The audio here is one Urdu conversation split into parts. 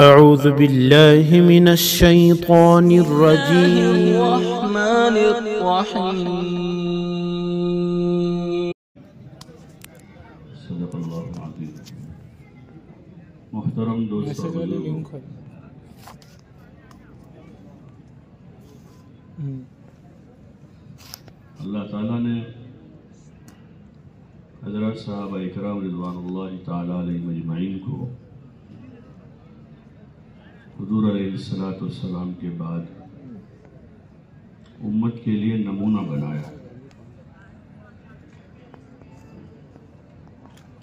أعوذ بالله من الشيطان الرجيم. الرحمن الرحيم. صدق اللہ العظیم. محترم دوستوں، اللہ تعالیٰ نے حضرت صحابہ اکرام رضوان اللہ تعالیٰ علیہ مجمعین کو حضور علیہ السلام کے بعد امت کے لیے نمونہ بنایا.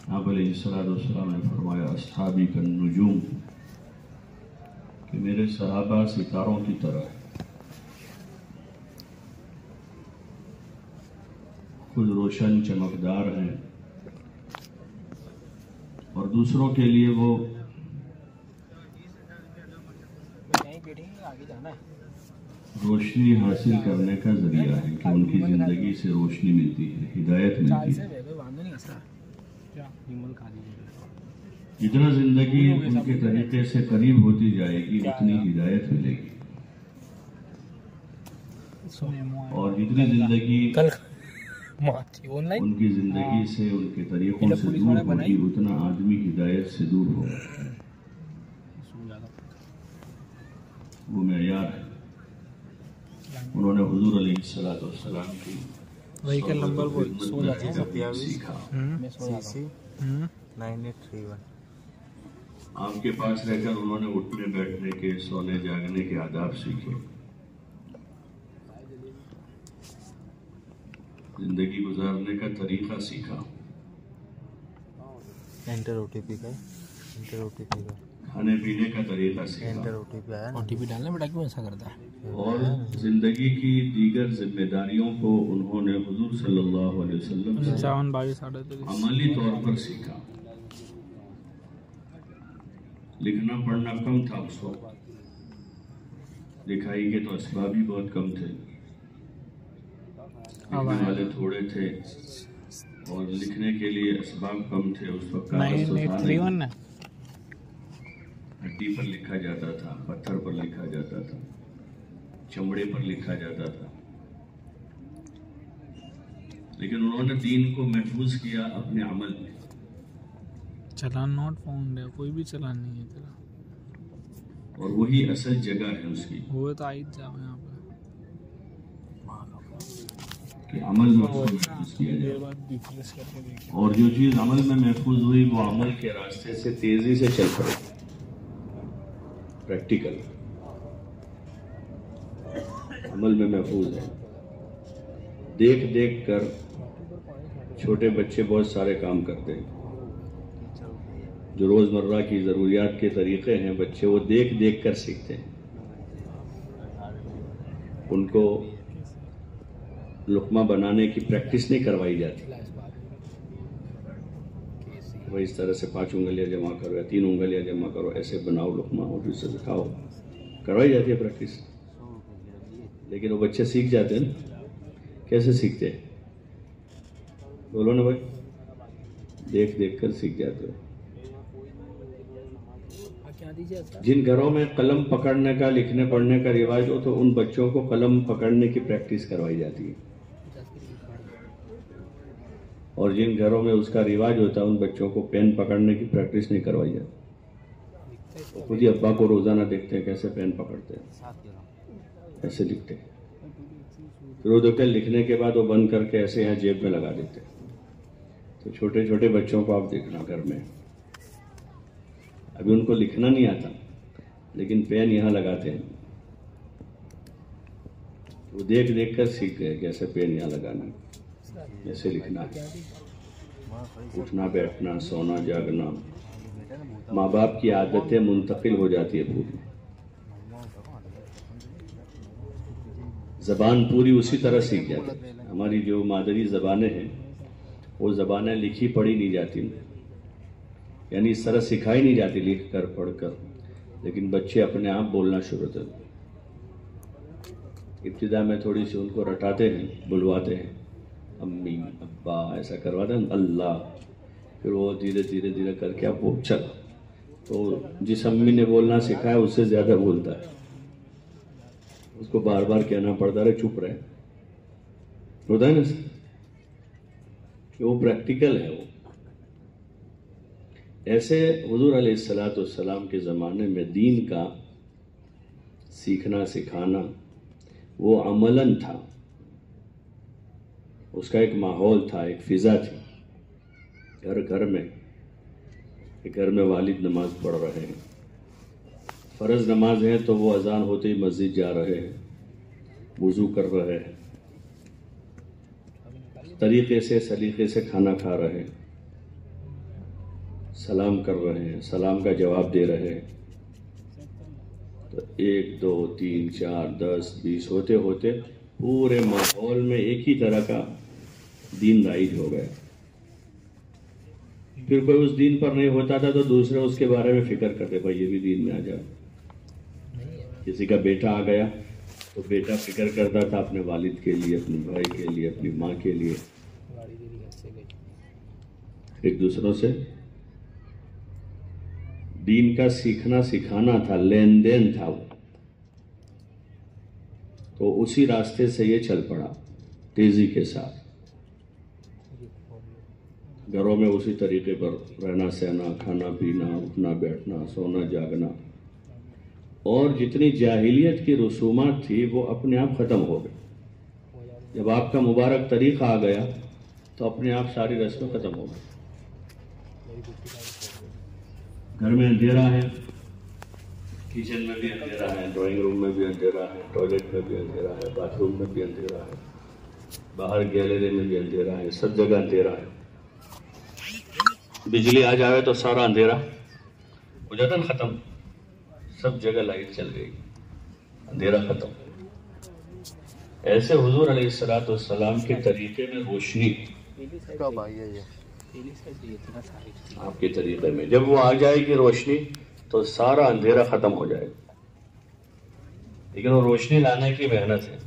آپ علیہ السلام نے فرمایا اصحابی کالنجوم، کہ میرے صحابہ ستاروں کی طرح خود روشن چمکدار ہیں، اور دوسروں کے لیے وہ روشنی حاصل کرنے کا ذریعہ ہے، کہ ان کی زندگی سے روشنی ملتی ہے، ہدایت ملتی ہے. جتنا زندگی ان کے طریقے سے قریب ہوتی جائے گی اتنی ہدایت ملے گی، اور جتنی زندگی ان کی زندگی سے، ان کے طریقوں سے دور ہوگی اتنا آدمی ہدایت سے دور ہوگا. وہ معیار ہے. انہوں نے حضور علیہ السلام کی وہیکل نمبر سیکھا. 9831. آپ کے پاس رہ کر انہوں نے اٹھنے بیٹھنے کے، سونے جاگنے کے آداب سیکھے، زندگی گزارنے کا طریقہ سیکھا، انٹر او ٹی پی کا کھانے پینے کا طریقہ سیکھا، انٹر او ٹی پی ڈالنا بیٹا کیوں ایسا کرتا ہے. اور زندگی کی دیگر ذمہ داریوں کو انہوں نے حضور صلی اللہ علیہ وسلم سے عملی طور پر سیکھا. لکھنا پڑھنا کم تھا اس وقت، لکھائی کے تو اسباب ہی بہت کم تھے، لکھنے والے تھوڑے تھے، اور لکھنے کے لیے اسباب کم تھے. اس وقت ہڈی پر لکھا جاتا تھا، پتھر پر لکھا جاتا تھا، چمڑے پر لکھا جاتا تھا. لیکن انہوں نے دین کو محفوظ کیا اپنے عمل میں. چلان ناٹ فاؤنڈ ہے، کوئی بھی چلان نہیں ہے تیرا، اور وہی اصل جگہ ہے اس کی، وہ تو آئی جاؤ یہاں پہ کہ عمل میں محفوظ کیا جائے. اور جو چیز عمل میں محفوظ ہوئی وہ عمل کے راستے سے تیزی سے چل پڑے. پریکٹیکل عمل میں محفوظ ہے. دیکھ دیکھ کر چھوٹے بچے بہت سارے کام کرتے ہیں. جو روزمرہ کی ضروریات کے طریقے ہیں بچے وہ دیکھ دیکھ کر سیکھتے ہیں. ان کو لقمہ بنانے کی پریکٹس نہیں کروائی جاتی. وہ اس طرح سے 5 انگلیاں جمع کرو یا 3 انگلیاں جمع کرو، ایسے بناؤ لقمہ اور پھر سے دکھاؤ. کروائی جاتی ہے پریکٹس، لیکن وہ بچے سیکھ جاتے ہیں. کیسے سیکھتے ہیں؟ بولو نا بھائی، دیکھ دیکھ کر سیکھ جاتے ہو. جن گھروں میں قلم پکڑنے کا، لکھنے پڑھنے کا رواج ہو تو ان بچوں کو قلم پکڑنے کی پریکٹس کروائی جاتی ہے، اور جن گھروں میں اس کا رواج ہوتا ہے ان بچوں کو پین پکڑنے کی پریکٹس نہیں کروائی جاتی. خود ہی ابا کو روزانہ دیکھتے ہیں کیسے پین پکڑتے ہیں، ایسے لکھتے ہیں. پھر وہ دیکھتے لکھنے کے بعد وہ بند کر کے ایسے یہاں جیب میں لگا دیتے ہیں. تو چھوٹے چھوٹے بچوں کو آپ دیکھنا گھر میں، ابھی ان کو لکھنا نہیں آتا لیکن پین یہاں لگاتے ہیں. وہ دیکھ دیکھ کر سیکھ گئے کیسے پین یہاں لگانا، کیسے لکھنا ہے. اٹھنا بیٹھنا، سونا جاگنا، ماں باپ کی عادتیں منتقل ہو جاتی ہے پوری. زبان پوری اسی طرح سیکھ جاتی ہے. ہماری جو مادری زبانیں ہیں وہ زبانیں لکھی پڑھی نہیں جاتی، یعنی اس طرح سکھائی نہیں جاتی لکھ کر پڑھ کر، لیکن بچے اپنے آپ بولنا شروع کرتے ہیں. ابتدا میں تھوڑی سی ان کو رٹاتے ہیں، بلواتے ہیں، امی ابا ایسا کرواتے ہیں، اللہ، پھر وہ دھیرے دھیرے دھیرے کر کے اب وہ چلا تو جس امی نے بولنا سکھایا اس سے زیادہ بولتا ہے، اس کو بار بار کہنا پڑتا ہے چپ رہے، ہوتا ہے نا کہ وہ پریکٹیکل ہے. وہ ایسے حضور علیہ الصلوۃ والسلام کے زمانے میں دین کا سیکھنا سکھانا وہ عملاً تھا، اس کا ایک ماحول تھا، ایک فضا تھی. گھر میں والد نماز پڑھ رہے ہیں، فرض نماز ہے تو وہ اذان ہوتے ہی مسجد جا رہے ہیں، وضو کر رہے ہیں، طریقے سے سلیقے سے کھانا کھا رہے ہیں، سلام کر رہے ہیں، سلام کا جواب دے رہے ہیں. تو 1 2 3 4 10 20 ہوتے ہوتے پورے ماحول میں ایک ہی طرح کا دین رائج ہو گیا. پھر کوئی اس دین پر نہیں ہوتا تھا تو دوسرے اس کے بارے میں فکر کرتے بھائی یہ بھی دین میں آ جائے. کسی کا بیٹا آ گیا تو بیٹا فکر کرتا تھا اپنے والد کے لیے، اپنے بھائی کے لیے، اپنی ماں کے لیے، ایک دوسروں سے دین کا سیکھنا سکھانا تھا، لین دین تھا وہ. تو اسی راستے سے یہ چل پڑا تیزی کے ساتھ. گھروں میں اسی طریقے پر رہنا سہنا، کھانا پینا، اٹھنا بیٹھنا، سونا جاگنا، اور جتنی جاہلیت کی رسومات تھی وہ اپنے آپ ختم ہو گئی. جب آپ کا مبارک طریقہ آ گیا تو اپنے آپ ساری رسمیں ختم ہو گئی. گھر میں اندھیرا ہے، کچن میں بھی اندھیرا ہے، ڈرائنگ روم میں بھی اندھیرا ہے، ٹوائلٹ میں بھی اندھیرا ہے، باتھ روم میں بھی اندھیرا ہے، باہر گیلری میں بھی اندھیرا ہے، سب جگہ اندھیرا ہے. بجلی آ جائے تو سارا اندھیرا ہو جاتا نا ختم، سب جگہ لائٹ چل گئی، اندھیرا ختم. ایسے حضور علیہ الصلوۃ والسلام کے طریقے میں روشنی آپ کے طریقے میں جب وہ آ جائے گی روشنی تو سارا اندھیرا ختم ہو جائے گا. لیکن وہ روشنی لانے کی محنت ہے،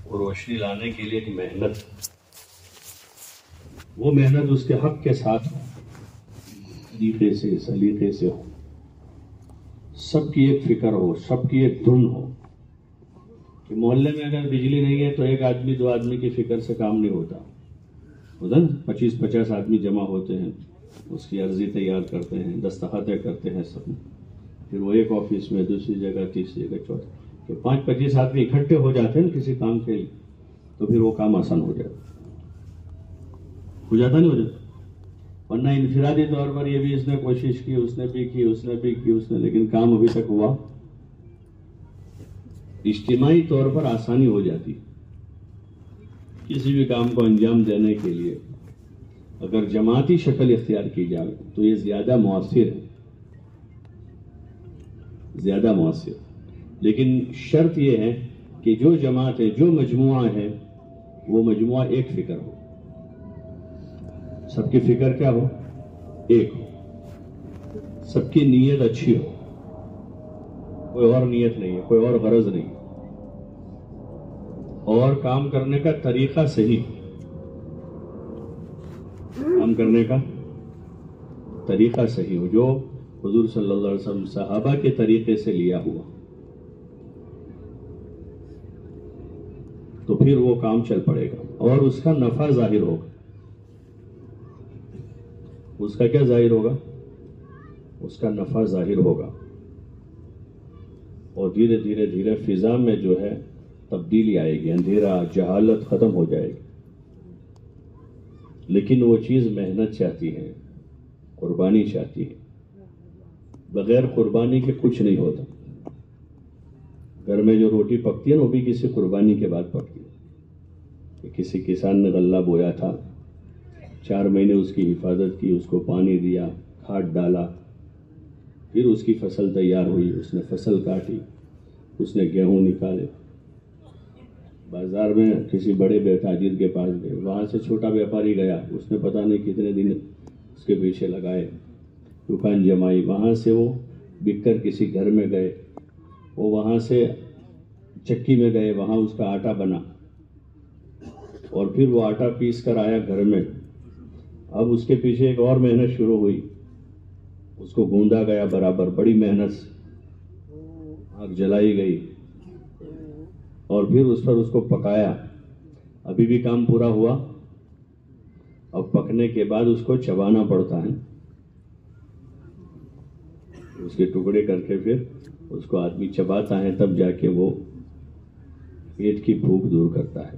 وہ روشنی لانے کے لیے ایک محنت، وہ محنت اس کے حق کے ساتھ ہو، طریقے سے سلیقے سے ہو، سب کی ایک فکر ہو، سب کی ایک دھن ہو. کہ محلے میں اگر بجلی نہیں ہے تو ایک آدمی 2 آدمی کی فکر سے کام نہیں ہوتا. 25-50 آدمی جمع ہوتے ہیں، اس کی عرضی تیار کرتے ہیں، دستخطیں کرتے ہیں سب، پھر وہ ایک آفس میں، دوسری جگہ، تیسری جگہ، چوتھی. تو 5-25 آدمی اکٹھے ہو جاتے ہیں کسی کام کے لیے تو پھر وہ کام آسان ہو جاتا نہیں ہو جاتا. ورنہ انفرادی طور پر یہ بھی اس نے کوشش کی، اس نے بھی کی، لیکن کام ابھی تک ہوا. اجتماعی طور پر آسانی ہو جاتی. کسی بھی کام کو انجام دینے کے لیے اگر جماعتی شکل اختیار کی جائے تو یہ زیادہ مؤثر ہے، زیادہ مؤثر. لیکن شرط یہ ہے کہ جو جماعت ہے، جو مجموعہ ہے، وہ مجموعہ ایک فکر ہو. سب کی فکر کیا ہو؟ ایک ہو. سب کی نیت اچھی ہو، کوئی اور نیت نہیں ہے، کوئی اور غرض نہیں، اور کام کرنے کا طریقہ صحیح، کام کرنے کا طریقہ صحیح ہو، جو حضور صلی اللہ علیہ وسلم صحابہ کے طریقے سے لیا ہوا، تو پھر وہ کام چل پڑے گا اور اس کا نفع ظاہر ہوگا. اس کا کیا ظاہر ہوگا؟ اس کا نفع ظاہر ہوگا. اور دھیرے دھیرے دھیرے فضا میں جو ہے تبدیلی آئے گی، اندھیرا، جہالت ختم ہو جائے گی. لیکن وہ چیز محنت چاہتی ہے، قربانی چاہتی ہے. بغیر قربانی کے کچھ نہیں ہوتا. گھر میں جو روٹی پکتی ہے نا وہ بھی کسی قربانی کے بعد پکتی ہے. کہ کسی کسان نے غلہ بویا تھا، 4 مہینے اس کی حفاظت کی، اس کو پانی دیا، کھاد ڈالا، پھر اس کی فصل تیار ہوئی، اس نے فصل کاٹی، اس نے گیہوں نکالے، بازار میں کسی بڑے تاجر کے پاس گئے، وہاں سے چھوٹا بیپاری گیا، اس نے پتہ نہیں کتنے دن اس کے پیچھے لگائے، دکان جمائی، وہاں سے وہ بک کر کسی گھر میں گئے، وہ وہاں سے چکی میں گئے، وہاں اس کا آٹا بنا، اور پھر وہ آٹا پیس کر آیا گھر میں. اب اس کے پیچھے ایک اور محنت شروع ہوئی اس کو گوندا گیا برابر، بڑی محنت سے آگ جلائی گئی اور پھر اس پر اس کو پکایا. ابھی بھی کام پورا ہوا. اب پکنے کے بعد اس کو چبانا پڑتا ہے، اس کے ٹکڑے کر کے پھر اس کو آدمی چباتا ہے، تب جا کے وہ پیٹ کی بھوک دور کرتا ہے.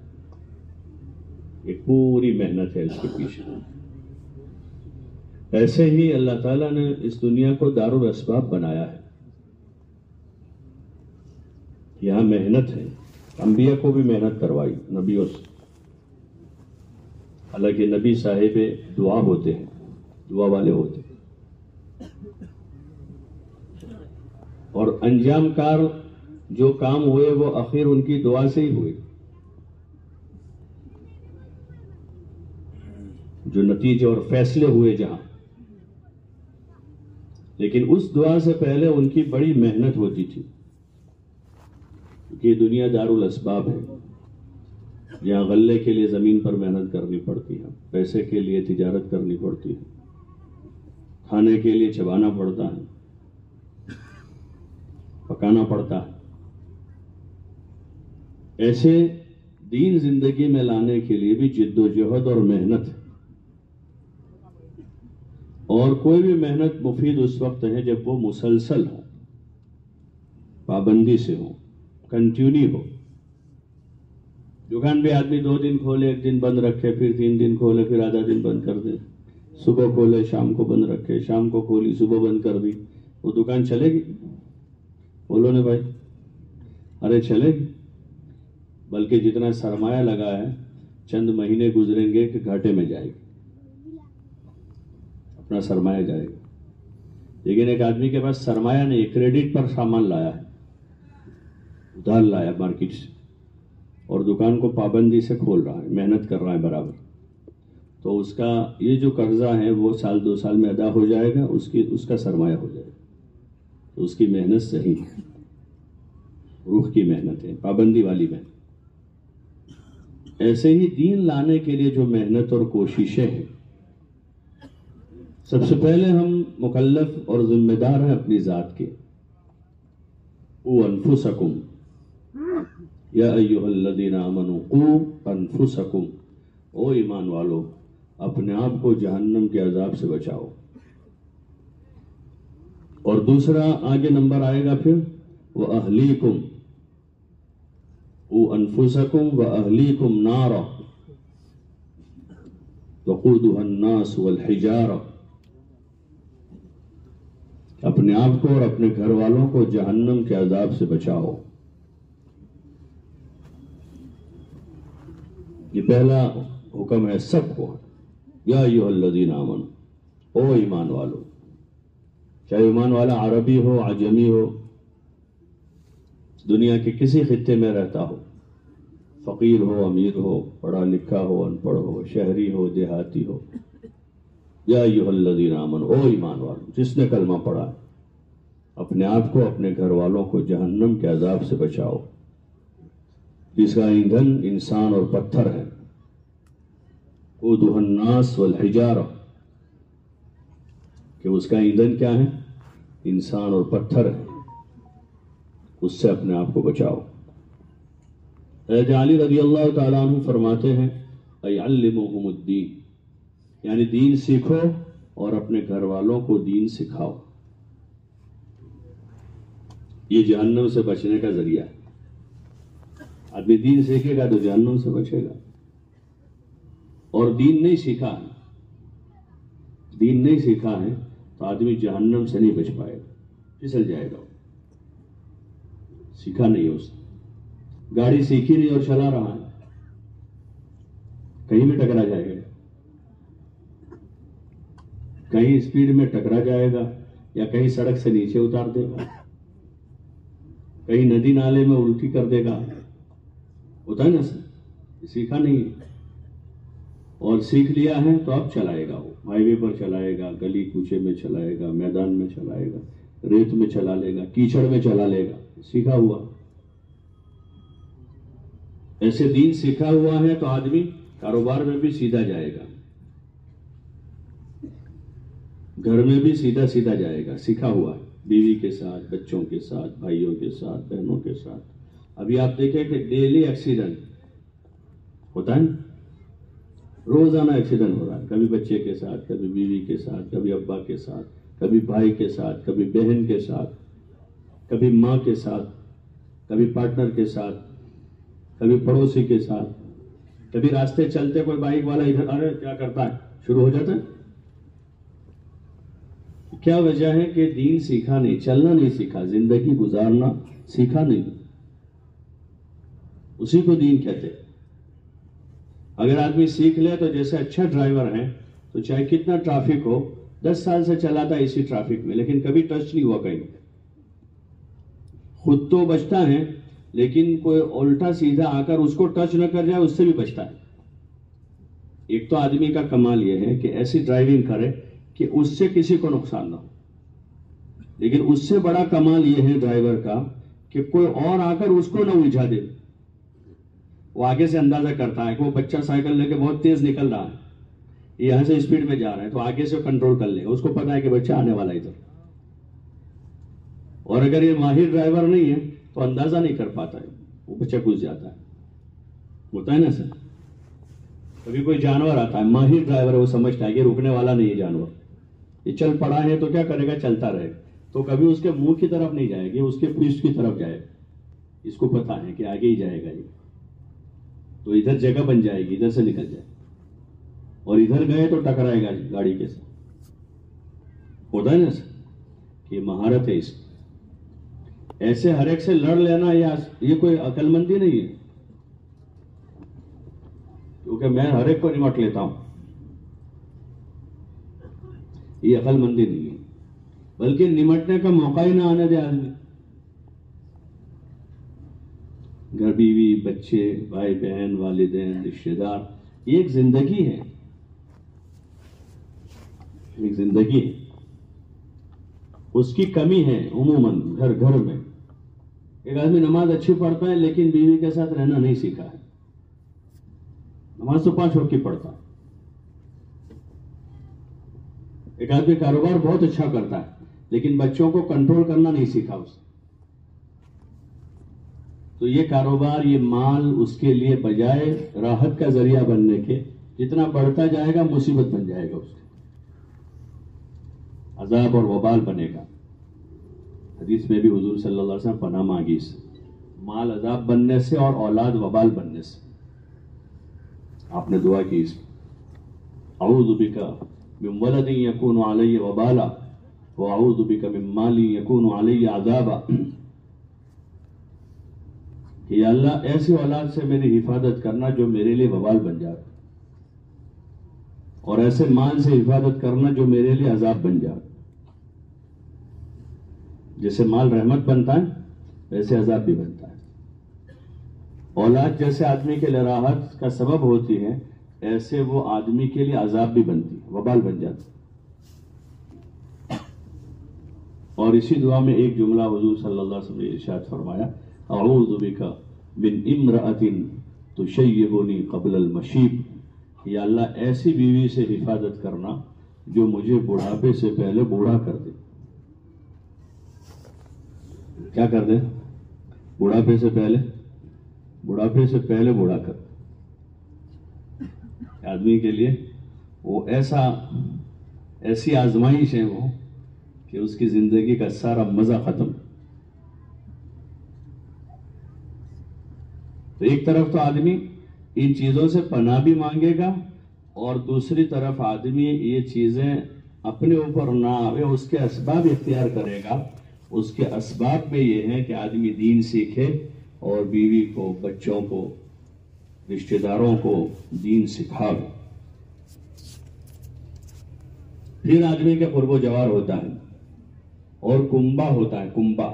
ایک پوری محنت ہے اس کے پیچھے. ایسے ہی اللہ تعالیٰ نے اس دنیا کو دارالاسباب بنایا ہے. یہاں محنت ہے. انبیاء کو بھی محنت کروائی، نبیوں سے. حالانکہ نبی صاحب دعا ہوتے ہیں، دعا والے ہوتے ہیں، اور انجام کار جو کام ہوئے وہ آخر ان کی دعا سے ہی ہوئے. جو نتیجے اور فیصلے ہوئے جہاں، لیکن اس دعا سے پہلے ان کی بڑی محنت ہوتی تھی. کیونکہ دنیا دارالاسباب ہے، جہاں غلے کے لیے زمین پر محنت کرنی پڑتی ہے، پیسے کے لیے تجارت کرنی پڑتی ہے، کھانے کے لیے چبانا پڑتا ہے، پکانا پڑتا ہے. ایسے دین زندگی میں لانے کے لیے بھی جد و جہد اور محنت ہے. اور کوئی بھی محنت مفید اس وقت ہے جب وہ مسلسل ہو، پابندی سے ہو، کنٹینیو ہو. دکان پہ آدمی 2 دن کھولے، 1 دن بند رکھے، پھر 3 دن کھولے، پھر آدھا دن بند کر دے. صبح کھولے شام کو بند رکھے، شام کو کھولی صبح بند کر دی. وہ دکان چلے گی؟ بولو نا بھائی. ارے چلے گی. بلکہ جتنا سرمایہ لگا ہے چند مہینے گزریں گے کہ گھاٹے میں جائے گی، اپنا سرمایہ جائے گا. لیکن ایک آدمی کے پاس سرمایہ نہیں، کریڈٹ پر سامان لایا ہے، ادھار لایا مارکیٹ سے، اور دکان کو پابندی سے کھول رہا ہے، محنت کر رہا ہے برابر، تو اس کا یہ جو قرضہ ہے وہ 1-2 سال میں ادا ہو جائے گا، اس کا سرمایہ ہو جائے گا. تو اس کی محنت صحیح ہے، روح کی محنت ہے، پابندی والی محنت. ایسے ہی دین لانے کے لیے جو محنت اور کوششیں ہیں، سب سے پہلے ہم مکلف اور ذمہ دار ہیں اپنی ذات کے. قوا انفسکم یا ایھا الذین آمنوا قوا انفسکم، او ایمان والو اپنے آپ کو جہنم کے عذاب سے بچاؤ. اور دوسرا آگے نمبر آئے گا پھر وَأَهْلِيكُمْ، قوا انفسکم وَأَهْلِيكُمْ نَارًا وَقُودُهَا النَّاسُ وَالْحِجَارَةُ، اپنے آپ کو اور اپنے گھر والوں کو جہنم کے عذاب سے بچاؤ. یہ پہلا حکم ہے سب کو. یا ایھا الذین آمنوا، او ایمان والو. چاہے ایمان والا عربی ہو، عجمی ہو، دنیا کے کسی خطے میں رہتا ہو، فقیر ہو، امیر ہو، پڑھا لکھا ہو، ان پڑھ ہو، شہری ہو، دیہاتی ہو. یا ایھا الذین آمنوا، او ایمان والو، جس نے کلمہ پڑھا اپنے آپ کو، اپنے گھر والوں کو جہنم کے عذاب سے بچاؤ. جس کا ایندھن انسان اور پتھر ہے. قودھا الناس والحجارہ، کہ اس کا ایندھن کیا ہے؟ انسان اور پتھر ہے. اس سے اپنے آپ کو بچاؤ. حضرت علی رضی اللہ تعالیٰ عنہ فرماتے ہیں اَيْعَلِّمُهُمُ الدِّينَ، یعنی دین سیکھو اور اپنے گھر والوں کو دین سکھاؤ. یہ جہنم سے بچنے کا ذریعہ ہے. آدمی دین سیکھے گا تو جہنم سے بچے گا. اور دین نہیں سیکھا ہے، دین نہیں سیکھا ہے تو آدمی جہنم سے نہیں بچ پائے گا، پھسل جائے گا. سیکھا نہیں اس نے، گاڑی سیکھی نہیں اور چلا رہا ہے، کہیں بھی ٹکرا جائے گا. کہیں اسپیڈ میں ٹکرا جائے گا، یا کہیں سڑک سے نیچے اتار دے گا، کہیں ندی نالے میں الٹی کر دے گا. ہوتا ہے نا سر، سیکھا نہیں ہے. اور سیکھ لیا ہے تو اب چلائے گا. وہ ہائی وے پر چلائے گا، گلی کوچے میں چلائے گا، میدان میں چلائے گا، ریت میں چلا لے گا، کیچڑ میں چلا لے گا. سیکھا ہوا. ایسے دین سیکھا ہوا ہے تو آدمی کاروبار میں بھی سیدھا جائے گا. گھر میں بھی سیدھا سیدھا جائے گا، سیکھا ہوا ہے، بیوی کے ساتھ، بچوں کے ساتھ، بھائیوں کے ساتھ، بہنوں کے ساتھ. ابھی آپ دیکھیں کہ ڈیلی ایکسیڈنٹ ہوتا ہے، روزانہ ایکسیڈنٹ ہو رہا ہے، کبھی بچے کے ساتھ، کبھی بیوی کے ساتھ، کبھی ابا کے ساتھ، کبھی بھائی کے ساتھ، کبھی بہن کے ساتھ، کبھی ماں کے ساتھ، کبھی پارٹنر کے ساتھ، کبھی پڑوسی کے ساتھ، کبھی راستے چلتے کوئی بائک والا ادھر ارے کیا کرتا ہے شروع ہو جاتا ہے. کیا وجہ ہے کہ دین سیکھا نہیں، چلنا نہیں سیکھا، زندگی گزارنا سیکھا نہیں. اسی کو دین کہتے. اگر آدمی سیکھ لے تو جیسے اچھا ڈرائیور ہے تو چاہے کتنا ٹریفک ہو، 10 سال سے چلاتا ہے اسی ٹریفک میں، لیکن کبھی ٹچ نہیں ہوا کہیں. خود تو بچتا ہے لیکن کوئی الٹا سیدھا آ کر اس کو ٹچ نہ کر جائے اس سے بھی بچتا ہے. ایک تو آدمی کا کمال یہ ہے کہ ایسی ڈرائیونگ کرے کہ اس سے کسی کو نقصان نہ ہو، لیکن اس سے بڑا کمال یہ ہے ڈرائیور کا کہ کوئی اور آ کر اس کو نہ الجھا دے. وہ آگے سے اندازہ کرتا ہے کہ وہ بچہ سائیکل لے کے بہت تیز نکل رہا ہے، یہاں سے اسپیڈ میں جا رہا ہے، تو آگے سے کنٹرول کر لے گا، اس کو پتا ہے کہ بچہ آنے والا ادھر. اور اگر یہ ماہر ڈرائیور نہیں ہے تو اندازہ نہیں کر پاتا ہے، وہ بچہ گھس جاتا ہے. ہوتا ہے نا سر. کبھی کوئی جانور آتا ہے، ماہر ڈرائیور ہے، وہ سمجھتا ہے کہ رکنے والا نہیں ہے جانور، یہ چل پڑا ہے تو کیا کرے گا، چلتا رہے گا. تو کبھی اس کے منہ کی طرف نہیں جائے گی، اس کے پشت کی طرف جائے گا. اس کو پتا ہے کہ آگے ہی جائے گا یہ، تو ادھر جگہ بن جائے گی، ادھر سے نکل جائے، اور ادھر گئے تو ٹکرائے گا گاڑی کے ساتھ. ہوتا ہے نا سر کہ یہ مہارت ہے. اس ایسے ہر ایک سے لڑ لینا یہ کوئی عقل مندی نہیں ہے، کیونکہ میں ہر ایک کو نمٹ لیتا ہوں، یہ عقل مندی نہیں ہے. بلکہ نمٹنے کا موقع ہی نہ آنے دے آدمی. گھر، بیوی، بچے، بھائی بہن، والدین، رشتے دار، یہ ایک زندگی ہے، ایک زندگی ہے. اس کی کمی ہے عموماً گھر گھر میں. ایک آدمی نماز اچھی پڑھتا ہے لیکن بیوی کے ساتھ رہنا نہیں سیکھا ہے. نماز تو 5 وقت کی پڑھتا ہے. ایک آدمی کاروبار بہت اچھا کرتا ہے لیکن بچوں کو کنٹرول کرنا نہیں سیکھا اس نے. تو یہ کاروبار، یہ مال اس کے لیے بجائے راحت کا ذریعہ بننے کے، جتنا بڑھتا جائے گا مصیبت بن جائے گا، اس کے عذاب اور وبال بنے گا. حدیث میں بھی حضور صلی اللہ علیہ وسلم پناہ مانگی سے، مال عذاب بننے سے اور اولاد وبال بننے سے. آپ نے دعا کی اس میں، اعوذ بک من ولد یکون علی وبالا واعوذ بک من مال یکون علی عذابا. کہ یا اللہ ایسی اولاد سے میری حفاظت کرنا جو میرے لیے وبال بن جائے، اور ایسے مال سے حفاظت کرنا جو میرے لیے عذاب بن جائے. جیسے مال رحمت بنتا ہے ویسے عذاب بھی بنتا ہے. اولاد جیسے آدمی کے لیے راحت کا سبب ہوتی ہے، ایسے وہ آدمی کے لیے عذاب بھی بنتی ہے، وبال بن جاتی ہے. اور اسی دعا میں ایک جملہ حضور صلی اللہ علیہ وسلم نے ارشاد فرمایا، اعوذ بک من امرأۃ تشیبنی قبل المشیب. یا اللہ ایسی بیوی سے حفاظت کرنا جو مجھے بڑھاپے سے پہلے بوڑھا کر دے. کیا کر دے؟ بڑھاپے سے پہلے بوڑھا کر دے. آدمی کے لیے وہ ایسی آزمائش ہے وہ کہ اس کی زندگی کا سارا مزہ ختم. تو ایک طرف تو آدمی ان چیزوں سے پناہ بھی مانگے گا، اور دوسری طرف آدمی یہ چیزیں اپنے اوپر نہ آوے اس کے اسباب اختیار کرے گا. اس کے اسباب میں یہ ہے کہ آدمی دین سیکھے اور بیوی کو، بچوں کو، رشتہ داروں کو دین سکھاوے. پھر آدمی کے قرب و جوار ہوتا ہے اور کنبا ہوتا ہے. کنبا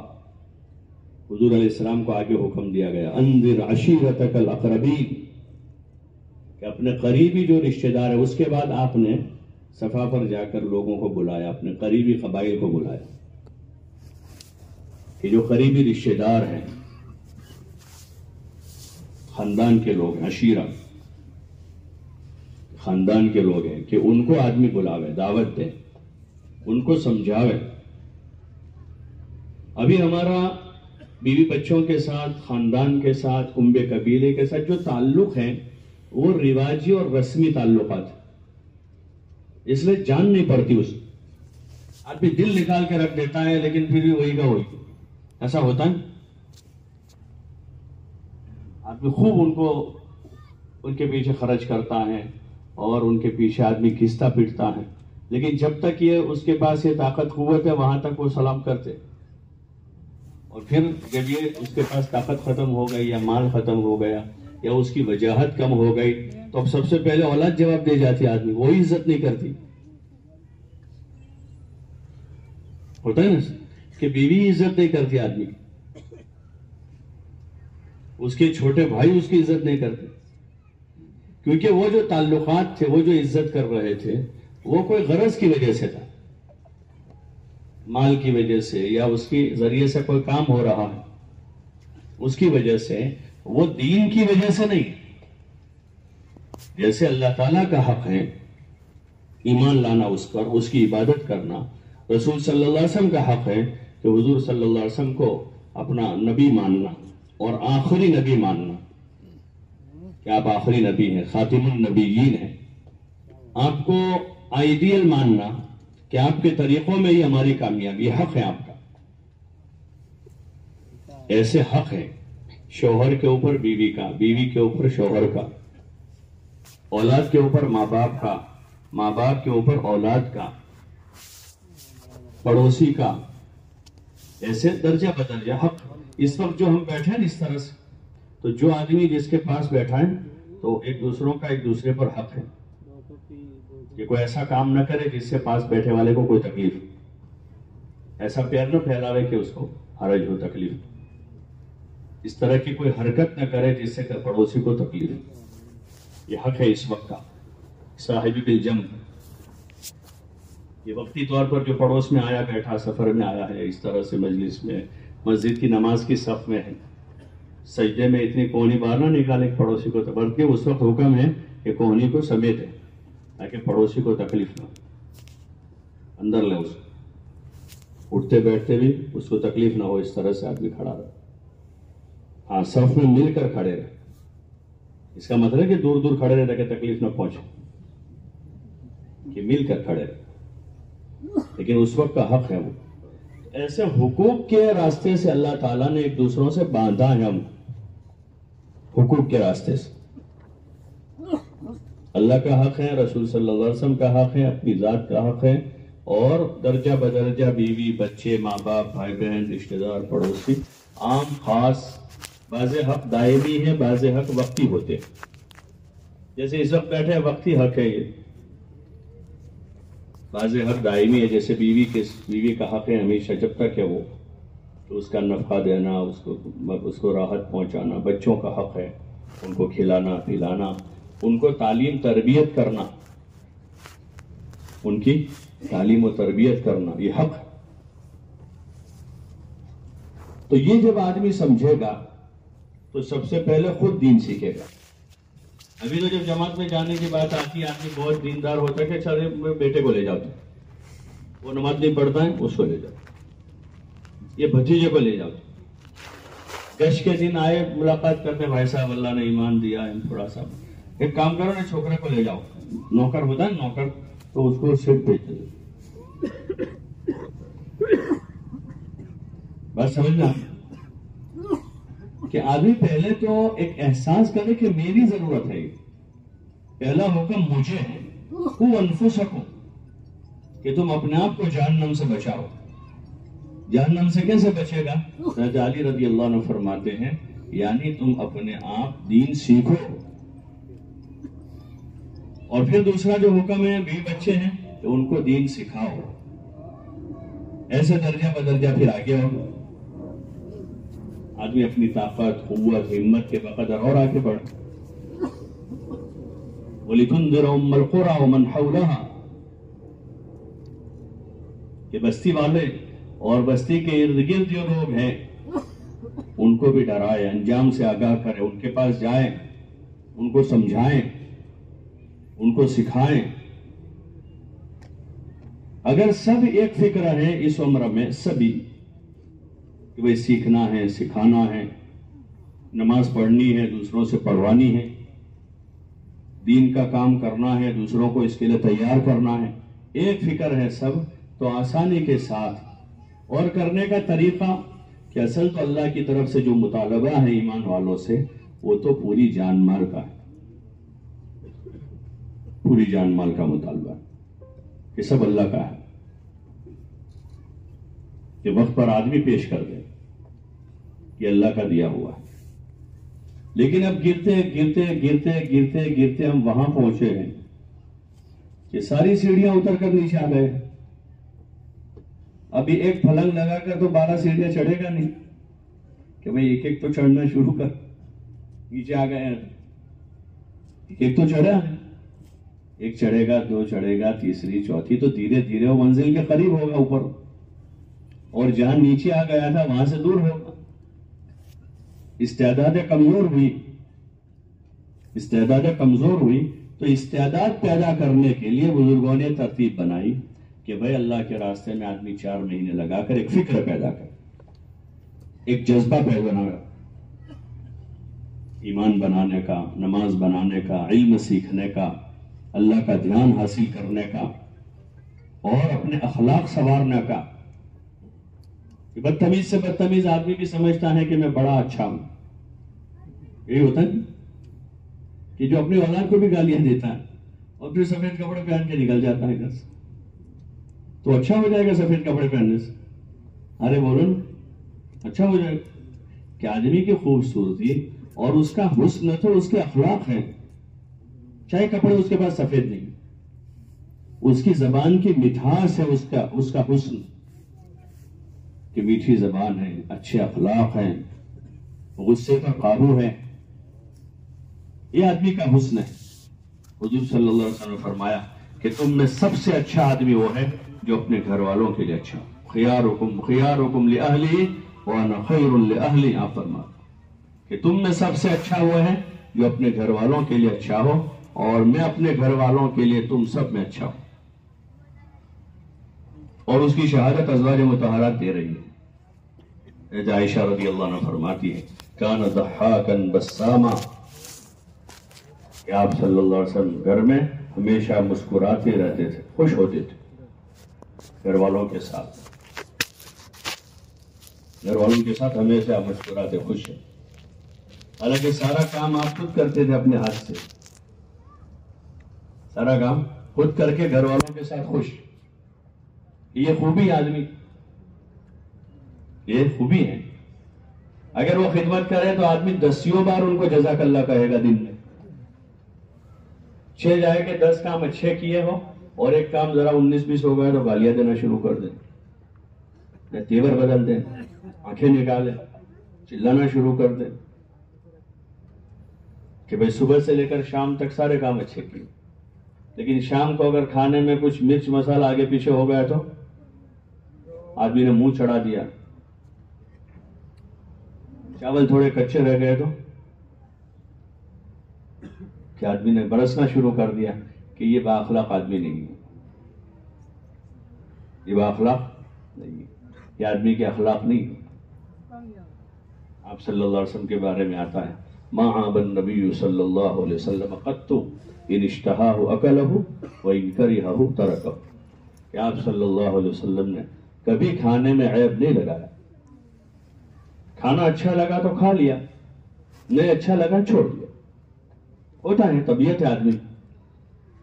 حضور علیہ السلام کو آگے حکم دیا گیا، انذر عشیرتک الاقربین، کہ اپنے قریبی جو رشتہ دار ہے. اس کے بعد آپ نے صفا پر جا کر لوگوں کو بلایا، اپنے قریبی قبائل کو بلایا کہ جو قریبی رشتہ دار ہیں، خاندان کے لوگ ہیں، عشیرہ خاندان کے لوگ ہیں، کہ ان کو آدمی بلاوے، دعوت دے. ان کو سمجھاوے. ابھی ہمارا بیوی بچوں کے ساتھ، خاندان کے ساتھ، کنبے قبیلے کے ساتھ جو تعلق ہیں وہ رواجی اور رسمی تعلقات ہیں، اس لیے جان نہیں پڑتی اس. آدمی دل نکال کے رکھ دیتا ہے لیکن پھر بھی وہی کا وہی. ایسا ہوتا ہے. آدمی خوب ان کے پیچھے خرچ کرتا ہے اور ان کے پیچھے آدمی کھینچتا پیٹتا ہے، لیکن جب تک یہ اس کے پاس یہ طاقت قوت ہے وہاں تک وہ سلام کرتے. اور پھر جب یہ اس کے پاس طاقت ختم ہو گئی یا مال ختم ہو گیا یا اس کی وجاہت کم ہو گئی تو اب سب سے پہلے اولاد جواب دے جاتی. آدمی وہی عزت نہیں کرتی. ہوتا ہے نا کہ بیوی عزت نہیں کرتی آدمی، اس کے چھوٹے بھائی اس کی عزت نہیں کرتے، کیونکہ وہ جو تعلقات تھے، وہ جو عزت کر رہے تھے، وہ کوئی غرض کی وجہ سے تھا، مال کی وجہ سے یا اس کے ذریعے سے کوئی کام ہو رہا ہے اس کی وجہ سے، وہ دین کی وجہ سے نہیں. جیسے اللہ تعالیٰ کا حق ہے ایمان لانا اس پر، اس کی عبادت کرنا. رسول صلی اللہ علیہ وسلم کا حق ہے کہ حضور صلی اللہ علیہ وسلم کو اپنا نبی ماننا اور آخری نبی ماننا کہ آپ آخری نبی ہیں، خاتم النبیین ہیں. آپ کو آئیڈیل ماننا کہ آپ کے طریقوں میں ہی ہماری کامیابی. حق ہے آپ کا. ایسے حق ہے شوہر کے اوپر بیوی کا، بیوی کے اوپر شوہر کا، اولاد کے اوپر ماں باپ کا، ماں باپ کے اوپر اولاد کا، پڑوسی کا. ایسے درجہ بدرجہ حق. اس وقت جو ہم بیٹھے ہیں اس طرح سے، تو جو آدمی جس کے پاس بیٹھا ہے تو ایک دوسروں کا ایک دوسرے پر حق ہے کہ کوئی ایسا کام نہ کرے جس سے پاس بیٹھے والے کو کوئی تکلیف، ایسا پیر نہ پھیلاوے کہ اس کو حرج ہو، تکلیف. اس طرح کی کوئی حرکت نہ کرے جس سے پڑوسی کو تکلیف. یہ حق ہے اس وقت کا. صاحب بالجنب، یہ وقتی طور پر جو پڑوس میں آیا بیٹھا، سفر میں آیا ہے، اس طرح سے مجلس میں، مسجد کی نماز کی صف میں ہے، سجدے میں اتنی کوہنی باہر نہ نکالے پڑوسی کو، بلکہ اس وقت حکم ہے کہ کوہنی کو سمیٹے تاکہ پڑوسی کو تکلیف نہ ہو. اندر لے اس کو، اٹھتے بیٹھتے بھی اس کو تکلیف نہ ہو. اس طرح سے آدمی کھڑا رہے. ہاں، صف میں مل کر کھڑے رہے. اس کا مطلب ہے کہ دور دور کھڑے رہے تاکہ تکلیف نہ پہنچے، کہ مل کر کھڑے رہے. لیکن اس وقت کا حق ہے وہ. ایسے حقوق کے راستے سے اللہ تعالیٰ نے ایک دوسروں سے باندھا ہے. ہم حقوق کے راستے سے اللہ کا حق ہے، رسول صلی اللہ علیہ وسلم کا حق ہے، اپنی ذات کا حق ہے، اور درجہ بدرجہ بیوی بچے، ماں باپ، بھائی بہن، رشتہ دار، پڑوسی، عام خاص. بعض حق دائمی ہے، بعض حق وقتی ہوتے. جیسے اس وقت بیٹھے وقتی حق ہے. یہ بعض حق دائمی ہے، جیسے بیوی کا حق ہے ہمیشہ جب تک ہے وہ، تو اس کا نفقہ دینا، اس کو راحت پہنچانا. بچوں کا حق ہے ان کو کھلانا پلانا، ان کو تعلیم تربیت کرنا، ان کی تعلیم و تربیت کرنا، یہ حق ہے. تو یہ جب آدمی سمجھے گا تو سب سے پہلے خود دین سیکھے گا. ابھی تو جب جماعت میں جانے کی بات آتی ہے، آدمی بہت دیندار ہوتا ہے کہ اچھا میں بیٹے کو لے جاتا ہوں، وہ نماز نہیں پڑھتا ہے، اس کو لے جاؤ. یہ بھتیجے کو لے جاؤ. گش کے دن آئے، ملاقات کرتے، بھائی صاحب اللہ نے ایمان دیا ہے، تھوڑا سا ایک کام کرو نا، چھوکرے کو لے جاؤ. نوکر ہوتا ہے نوکر، تو اس کو صرف بھیج دو. بس سمجھنا کہ آدمی پہلے تو ایک احساس کرے کہ میری ضرورت ہے. پہلا حکم مجھے ہے، قو انفسکم، کہ تم اپنے آپ کو جہنم سے بچاؤ. جہنم سے کیسے بچے گا؟ حضرت علی رضی اللہ عنہ فرماتے ہیں یعنی تم اپنے آپ دین سیکھو. اور پھر دوسرا جو حکم ہے، بیوی بچے ہیں تو ان کو دین سکھاؤ. ایسے درجہ بدرجہ پھر آگے ہو. آدمی اپنی طاقت، قوت، ہمت کے بقدر اور آگے بڑھ. وَلِتُنذِرَ أُمَّ الْقُرَىٰ وَمَنْ حَوْلَهَا، کہ بستی والے اور بستی کے ارد گرد جو لوگ ہیں ان کو بھی ڈرائے، انجام سے آگاہ کرے، ان کے پاس جائیں، ان کو سمجھائیں، ان کو سکھائیں. اگر سب ایک فکر ہے اس عمر میں سبھی کہ بھئی سیکھنا ہے، سکھانا ہے، نماز پڑھنی ہے، دوسروں سے پڑھوانی ہے، دین کا کام کرنا ہے، دوسروں کو اس کے لیے تیار کرنا ہے، ایک فکر ہے سب، تو آسانی کے ساتھ اور کرنے کا طریقہ کہ اصل تو اللہ کی طرف سے جو مطالبہ ہے ایمان والوں سے وہ تو پوری جان مال کا ہے، پوری جان مال کا مطالبہ ہے کہ سب اللہ کا ہے، کہ وقت پر آدمی پیش کر دے کہ اللہ کا دیا ہوا ہے۔ لیکن اب گرتے گرتے گرتے گرتے گرتے ہم وہاں پہنچے ہیں کہ ساری سیڑھیاں اتر کر نیچے آ گئے۔ ابھی ایک پھلنگ لگا کر تو 12 سیڑھیاں چڑھے گا نہیں کہ بھئی ایک ایک تو چڑھنا شروع کر، نیچے آ گئے ہیں ایک ایک تو چڑھا ہے، ایک چڑھے گا، دو چڑھے گا، تیسری چوتھی، تو دھیرے دھیرے وہ منزل کے قریب ہوگا اوپر، اور جہاں نیچے آ گیا تھا وہاں سے دور ہوگا۔ استعداد کمزور ہوئی، استعداد کمزور ہوئی، تو استعداد پیدا کرنے کے لیے بزرگوں نے ترتیب بنائی کہ بھئی اللہ کے راستے میں آدمی 4 مہینے لگا کر ایک فکر پیدا کر، ایک جذبہ پیدا کر، ایمان بنانے کا، نماز بنانے کا، علم سیکھنے کا، اللہ کا دھیان حاصل کرنے کا، اور اپنے اخلاق سنوارنے کا۔ بدتمیز سے بدتمیز آدمی بھی سمجھتا ہے کہ میں بڑا اچھا ہوں، یہی ہوتا ہے کہ جو اپنی اولاد کو بھی گالیاں دیتا ہے اور پھر سفید کپڑے پہن کے نکل جاتا ہے گھر سے، تو اچھا ہو جائے گا سفید کپڑے پہننے سے؟ ارے بولو اچھا ہو جائے گا کہ آدمی کی خوبصورتی اور اس کا حسن تو اس کے اخلاق ہیں، چاہے کپڑے اس کے پاس سفید نہیں، اس کی زبان کی مٹھاس ہے، اس کا حسن کہ میٹھی زبان ہے، اچھے اخلاق ہیں، غصے کا قابو ہے، یہ آدمی کا حسن ہے۔ حضور صلی اللہ علیہ وسلم نے فرمایا کہ تم میں سب سے اچھا آدمی وہ ہے جو اپنے گھر والوں کے لیے اچھا ہو۔ خیارکم خیارکم لأہلی وانا خیر لأہلی، آپ فرماتے کہ تم میں سب سے اچھا وہ ہے جو اپنے گھر والوں کے لیے اچھا ہو، اور میں اپنے گھر والوں کے لیے تم سب میں اچھا ہوں۔ اور اس کی شہادت ازواج مطہرات دے رہی ہے۔ عائشہ رضی اللہ عنہ فرماتی ہے کان ضحاکا بساما، کہ آپ صلی اللہ علیہ وسلم گھر میں ہمیشہ مسکراتے رہتے تھے، خوش ہوتے تھے گھر والوں کے ساتھ، گھر والوں کے ساتھ ہمیشہ مسکراتے، خوش ہیں۔ حالانکہ سارا کام آپ خود کرتے تھے اپنے ہاتھ سے، سارا کام خود کر کے گھر والوں کے ساتھ خوش۔ یہ خوبی آدمی، یہ خوبی ہے۔ اگر وہ خدمت کرے تو آدمی 10 بار ان کو جزاک اللہ کہے گا دن میں، 6 جائے کہ 10 کام اچھے کیے ہو اور ایک کام ذرا 19-20 ہو گئے تو گالیاں دینا شروع کر دیں، تیور بدل دیں، آنکھیں نکالیں، چلانا شروع کر دیں کہ بھئی صبح سے لے کر شام تک سارے کام اچھے کیے، لیکن شام کو اگر کھانے میں کچھ مرچ مسالہ آگے پیچھے ہو گیا تو آدمی نے منہ چڑھا دیا، چاول تھوڑے کچے رہ گئے تو کہ آدمی نے برسنا شروع کر دیا کہ یہ بااخلاق آدمی نہیں ہے، یہ بااخلاق نہیں ہے، یہ آدمی کے اخلاق نہیں ہے۔ آپ صلی اللہ علیہ وسلم کے بارے میں آتا ہے ما عاب النبی صلی اللہ علیہ وسلم قط ان اشتہاہ اکلہ وان کرہہ ترکہ، کہ آپ صلی اللہ علیہ وسلم نے کبھی کھانے میں عیب نہیں لگایا، کھانا اچھا لگا تو کھا لیا، نہیں اچھا لگا چھوڑ دیا۔ ہوتا ہے، طبیعت ہے آدمی،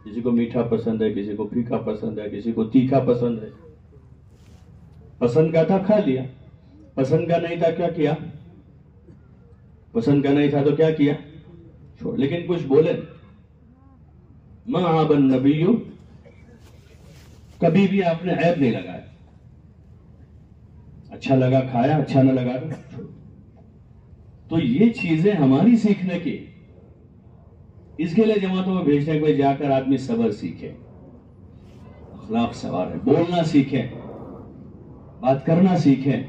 کسی کو میٹھا پسند ہے، کسی کو پھیکا پسند ہے، کسی کو تیکھا پسند ہے، پسند کا تھا کھا لیا، پسند کا نہیں تھا کیا کیا، پسند کا نہیں تھا تو کیا کیا، چھوڑ۔ لیکن کچھ بولے ما عاب النبی، کبھی بھی آپ نے عیب نہیں لگایا، اچھا لگا کھایا، اچھا نہ لگا چھوڑ۔ تو یہ چیزیں ہماری سیکھنے کی، اس کے لیے جماعتوں میں بھیجتے ہیں کہ جا کر آدمی صبر سیکھے، اخلاق سوارے، بولنا سیکھے، بات کرنا سیکھے،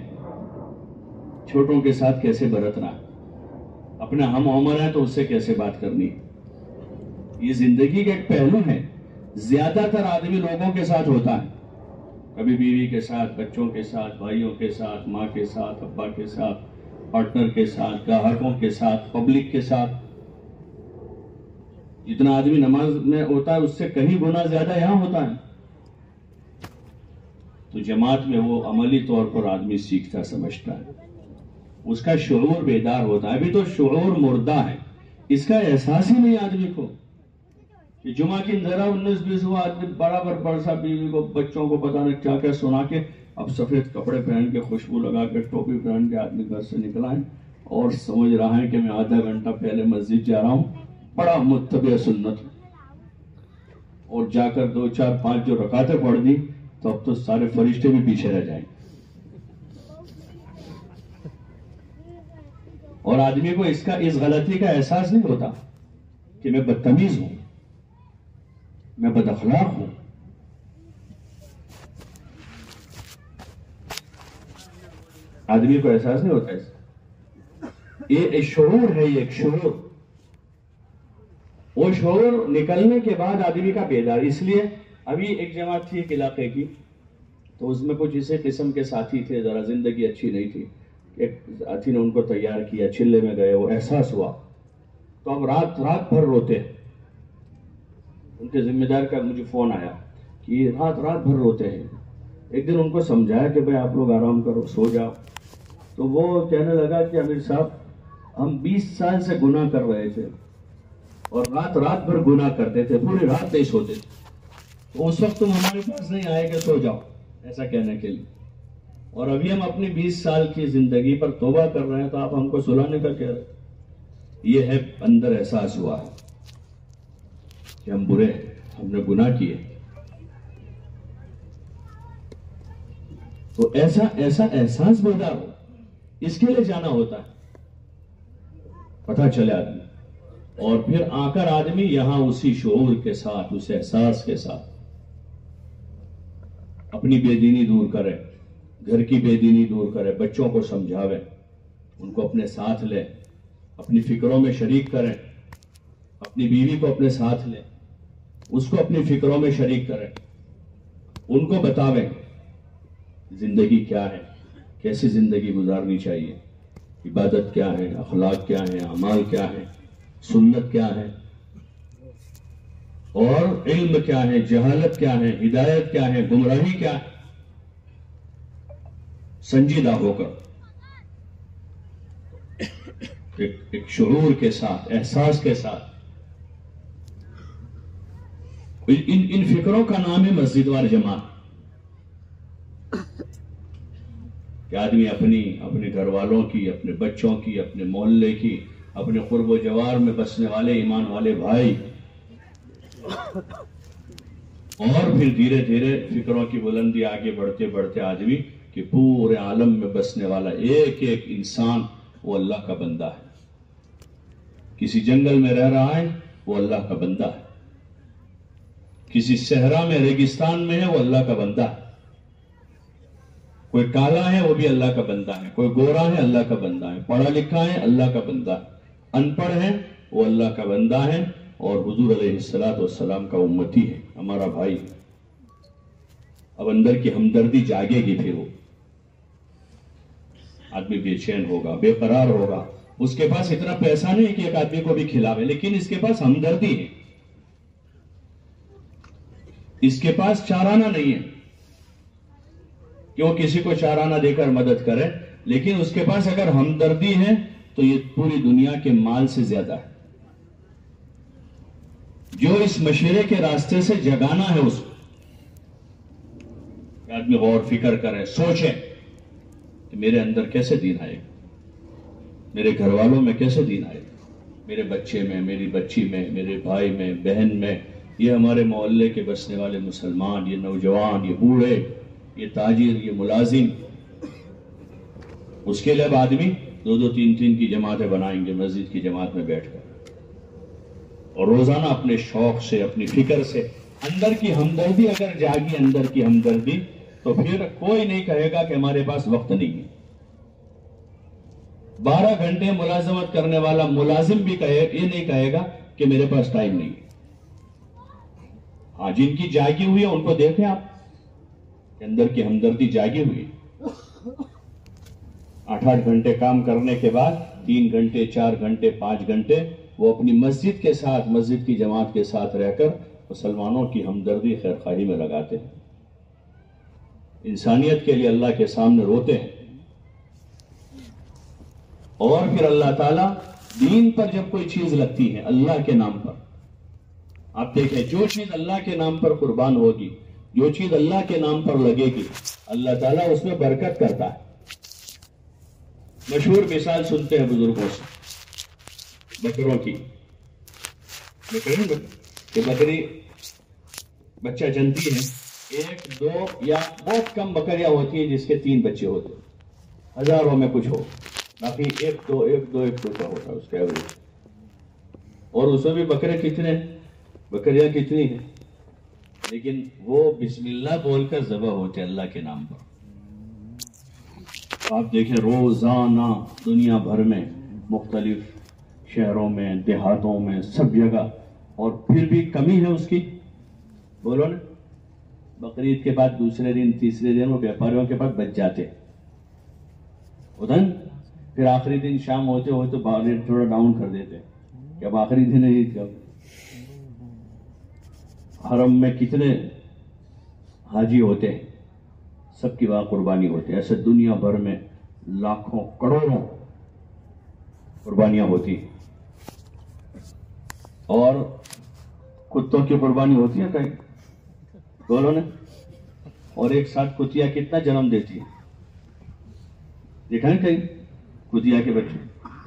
چھوٹوں کے ساتھ کیسے برتنا، اپنا ہم عمر ہے تو اس سے کیسے بات کرنی۔ یہ زندگی کا ایک پہلو ہے، زیادہ تر آدمی لوگوں کے ساتھ ہوتا ہے کبھی بیوی کے ساتھ، بچوں کے ساتھ، بھائیوں کے ساتھ، ماں کے ساتھ، ابا کے ساتھ، پارٹنر کے ساتھ، گاہکوں کے ساتھ، پبلک کے ساتھ. جتنا آدمی نماز میں ہوتا ہے اس سے کہیں گنا زیادہ یہاں ہوتا ہے. تو جماعت میں وہ عملی طور پر آدمی سیکھتا سمجھتا ہے، اس کا شعور بیدار ہوتا ہے. ابھی تو شعور مردہ ہے، اس کا احساس ہی نہیں آدمی کو کہ جمعہ کی ذرا 19-20 ہوا، آدمی برابر برسا بیوی کو بچوں کو پتہ نہیں کیا کیا سنا کے اب سفید کپڑے پہن کے خوشبو لگا کے ٹوپی پہن کے آدمی گھر سے نکلا ہے اور سمجھ رہا ہے کہ میں آدھا گھنٹہ پہلے مسجد جا رہا ہوں، بڑا متبع سنت، اور جا کر 2 4 5 جو رکعتیں پڑھ دی تو اب تو سارے فرشتے بھی پیچھے رہ جائیں. اور آدمی کو اس غلطی کا احساس نہیں ہوتا کہ میں بدتمیز ہوں، میں بد اخلاق ہوں. آدمی کو احساس نہیں ہوتا اس یہ ایک شعور ہے، یہ ایک شعور. وہ شعور نکلنے کے بعد آدمی کا بیدار. اس لیے ابھی ایک جماعت تھی ایک علاقے کی، تو اس میں کچھ اسی قسم کے ساتھی تھے، ذرا زندگی اچھی نہیں تھی. ایک ساتھی نے ان کو تیار کیا، چلے میں گئے، وہ احساس ہوا تو ہم رات بھر روتے. ان کے ذمہ دار کا مجھے فون آیا کہ رات بھر روتے ہیں. ایک دن ان کو سمجھایا کہ بھائی آپ لوگ آرام کرو، سو جاؤ. تو وہ کہنے لگا کہ امیر صاحب ہم 20 سال سے گناہ کر رہے تھے اور رات بھر گناہ کرتے تھے، پوری رات نہیں سوتے تھے. تو اس وقت تم ہمارے پاس نہیں آئے کہ سو جاؤ ایسا کہنے کے لیے، اور ابھی ہم اپنی 20 سال کی زندگی پر توبہ کر رہے ہیں تو آپ ہم کو سلانے کا کہہ رہے. یہ ہے اندر احساس ہوا ہے کہ ہم برے ہیں، ہم نے گناہ کیے. تو ایسا احساس بیدار ہو، اس کے لیے جانا ہوتا ہے، پتہ چلے آدمی. اور پھر آ کر آدمی یہاں اسی شعور کے ساتھ، اس احساس کے ساتھ اپنی بے دینی دور کرے، گھر کی بے دینی دور کرے، بچوں کو سمجھاوے، ان کو اپنے ساتھ لے، اپنی فکروں میں شریک کریں، اپنی بیوی کو اپنے ساتھ لے، اس کو اپنی فکروں میں شریک کریں، ان کو بتاویں زندگی کیا ہے، کیسی زندگی گزارنی چاہیے، عبادت کیا ہے، اخلاق کیا ہے، اعمال کیا ہے، سنت کیا ہے، اور علم کیا ہے، جہالت کیا ہے، ہدایت کیا ہے، گمراہی کیا ہے. سنجیدہ ہو کر ایک شعور کے ساتھ، احساس کے ساتھ. ان فکروں کا نام ہے مسجد وال جماعت. کہ آدمی اپنے گھر والوں کی، اپنے بچوں کی، اپنے محلے کی، اپنے قرب و جوار میں بسنے والے ایمان والے بھائی، اور پھر دھیرے دھیرے فکروں کی بلندی آگے بڑھتے بڑھتے آدمی کہ پورے عالم میں بسنے والا ایک انسان وہ اللہ کا بندہ ہے. کسی جنگل میں رہ رہا ہے وہ اللہ کا بندہ ہے، کسی صحرا میں ریگستان میں ہے وہ اللہ کا بندہ ہے، کوئی کالا ہے وہ بھی اللہ کا بندہ ہے، کوئی گورا ہے اللہ کا بندہ ہے، پڑھا لکھا ہے اللہ کا بندہ ہے، ان پڑھ ہے وہ اللہ کا بندہ ہے، اور حضور علیہ السلام کا امتی ہے، ہمارا بھائی. اب اندر کی ہمدردی جاگے گی، پھر وہ آدمی بے چین ہوگا، بے قرار ہوگا. اس کے پاس اتنا پیسہ نہیں کہ ایک آدمی کو بھی کھلاوے، لیکن اس کے پاس ہمدردی ہے، اس کے پاس چارانہ نہیں ہے کہ وہ کسی کو چارانہ دے کر مدد کرے، لیکن اس کے پاس اگر ہمدردی ہے تو یہ پوری دنیا کے مال سے زیادہ ہے. جو اس مشورے کے راستے سے جگانا ہے اس کو، کہ آدمی غور فکر کرے، سوچے کہ میرے اندر کیسے دین آئے گا، میرے گھر والوں میں کیسے دین آئے گا، میرے بچے میں، میری بچی میں، میرے بھائی میں، بہن میں، یہ ہمارے محلے کے بسنے والے مسلمان، یہ نوجوان، یہ بوڑھے، یہ تاجر، یہ ملازم. اس کے لیے اب آدمی 2-2 3-3 کی جماعتیں بنائیں گے مسجد کی جماعت میں بیٹھ کر، اور روزانہ اپنے شوق سے، اپنی فکر سے اندر کی ہمدردی اگر جاگی، اندر کی ہمدردی، تو پھر کوئی نہیں کہے گا کہ ہمارے پاس وقت نہیں ہے. 12 گھنٹے ملازمت کرنے والا ملازم بھی یہ نہیں کہے گا کہ میرے پاس ٹائم نہیں ہے. ہاں، جن کی جاگی ہوئی ہے ان کو دیکھیں آپ، کہ اندر کی ہمدردی جاگی ہوئی. 8-8 گھنٹے کام کرنے کے بعد 3 گھنٹے 4 گھنٹے 5 گھنٹے وہ اپنی مسجد کے ساتھ، مسجد کی جماعت کے ساتھ رہ کر مسلمانوں کی ہمدردی خیرخواہی میں لگاتے ہیں. انسانیت کے لیے اللہ کے سامنے روتے ہیں. اور پھر اللہ تعالیٰ دین پر جب کوئی چیز لگتی ہے اللہ کے نام پر، آپ دیکھیں جو چیز اللہ کے نام پر قربان ہوگی، جو چیز اللہ کے نام پر لگے گی، اللہ تعالیٰ اس میں برکت کرتا ہے. مشہور مثال سنتے ہیں بزرگوں سے بکروں کی، کہ بکری بچہ جنتی ہے، 1 2 یا بہت کم بکریاں ہوتی ہیں جس کے 3 بچے ہوتے ہیں، ہزاروں میں کچھ ہو، باقی 1 2 کا ہوتا ہے اس کا ایوریج. اور اس میں بھی بکریاں کتنی ہیں، لیکن وہ بسم اللہ بول کر ذبح ہوتے اللہ کے نام پر. آپ دیکھیں روزانہ دنیا بھر میں مختلف شہروں میں، دیہاتوں میں، سب جگہ، اور پھر بھی کمی ہے اس کی. بولو نا، بقرعید کے بعد دوسرے دن تیسرے دن وہ بیپاریوں کے پاس بچ جاتے ادھر، پھر آخری دن شام ہوتے ہوتے ریٹ تھوڑا ڈاؤن کر دیتے کہ اب آخری دن ہے عید کا. حرم میں کتنے حاجی ہوتے ہیں، سب کی وہاں قربانی ہوتی ہے. ایسے دنیا بھر میں لاکھوں کروڑوں قربانیاں ہوتی ہیں. اور کتوں کی قربانی ہوتی ہے کہیں، بولو نا. اور ایک ساتھ کتیا کتنا جنم دیتی ہے، دیکھا ہے کہیں کتیا کے بچے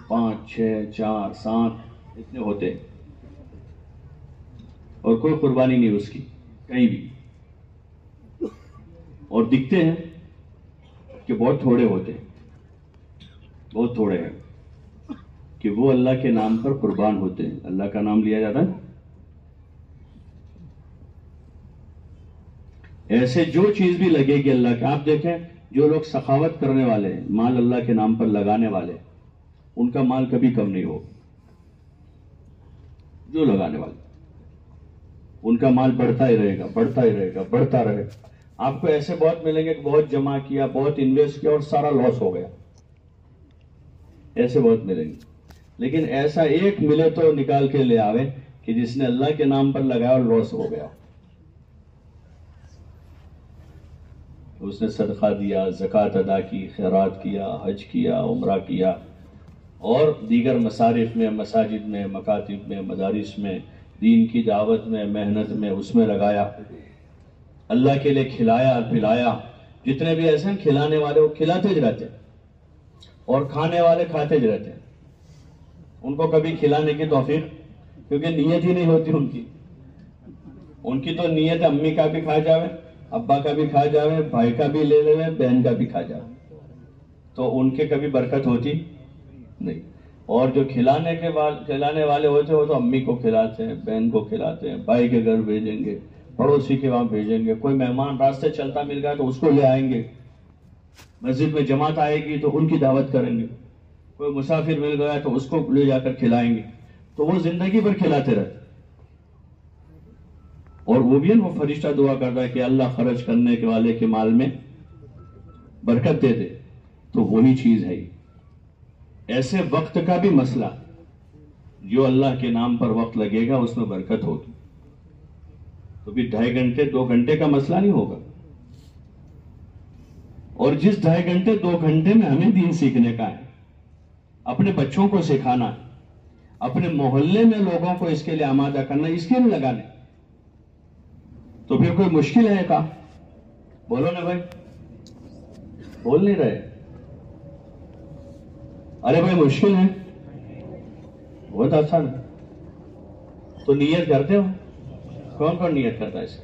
5 6 4 7 اتنے ہوتے ہیں، اور کوئی قربانی نہیں اس کی کہیں بھی. اور دکھتے ہیں کہ بہت تھوڑے ہوتے ہیں، بہت تھوڑے ہیں کہ وہ اللہ کے نام پر قربان ہوتے ہیں. اللہ کا نام لیا جاتا ہے. ایسے جو چیز بھی لگے گی اللہ کا، آپ دیکھیں جو لوگ سخاوت کرنے والے ہیں، مال اللہ کے نام پر لگانے والے، ان کا مال کبھی کم نہیں ہوگا. جو لگانے والے ان کا مال بڑھتا ہی رہے گا، بڑھتا ہی رہے گا، بڑھتا رہے گا. آپ کو ایسے بہت ملیں گے کہ بہت جمع کیا، بہت انویسٹ کیا اور سارا لاس ہو گیا، ایسے بہت ملیں گے. لیکن ایسا ایک ملے تو نکال کے لے آوے کہ جس نے اللہ کے نام پر لگایا اور لاس ہو گیا. اس نے صدقہ دیا، زکوٰۃ ادا کی، خیرات کیا، حج کیا، عمرہ کیا، اور دیگر مصارف میں، مساجد میں، مکاتب میں، مدارس میں، دین کی دعوت میں، محنت میں، اس میں لگایا. اللہ کے لیے کھلایا پلایا. جتنے بھی ایسے ہیں کھلانے والے وہ کھلاتے ج رہتے ہیں، اور کھانے والے کھاتے ج رہتے ہیں. ان کو کبھی کھلانے کی توفیق، کیونکہ نیت ہی نہیں ہوتی ان کی تو نیت امی کا بھی کھا جاوے، ابا کا بھی کھا جاوے، بھائی کا بھی لے لے، بہن کا بھی کھا جاوے، تو ان کے کبھی برکت ہوتی نہیں. اور جو کھلانے والے ہوتے وہ تو امی کو کھلاتے ہیں، بہن کو کھلاتے ہیں، بھائی کے گھر بھیجیں گے، پڑوسی کے وہاں بھیجیں گے، کوئی مہمان راستے چلتا مل گیا تو اس کو لے آئیں گے، مسجد میں جماعت آئے گی تو ان کی دعوت کریں گے، کوئی مسافر مل گیا تو اس کو لے جا کر کھلائیں گے. تو وہ زندگی بھر کھلاتے رہتے. اور وہ بھی وہ فرشتہ دعا کرتا ہے کہ اللہ خرچ کرنے کے والے کے مال میں برکت دے دے. تو وہی چیز ہے. ایسے وقت کا بھی مسئلہ، جو اللہ کے نام پر وقت لگے گا اس میں برکت ہوگی. تو بھی 2.5 گھنٹے 2 گھنٹے کا مسئلہ نہیں ہوگا. اور جس 2.5 گھنٹے 2 گھنٹے میں ہمیں دین سیکھنے کا ہے، اپنے بچوں کو سکھانا ہے، اپنے محلے میں لوگوں کو اس کے لیے آمادہ کرنا، اس کے لیے لگانے، تو پھر کوئی مشکل ہے کا؟ بولو نا بھائی، بول نہیں رہے. ارے بھائی مشکل ہے، بہت آسان ہے. تو نیت کرتے ہو؟ کون کون نیت کرتا ہے اسے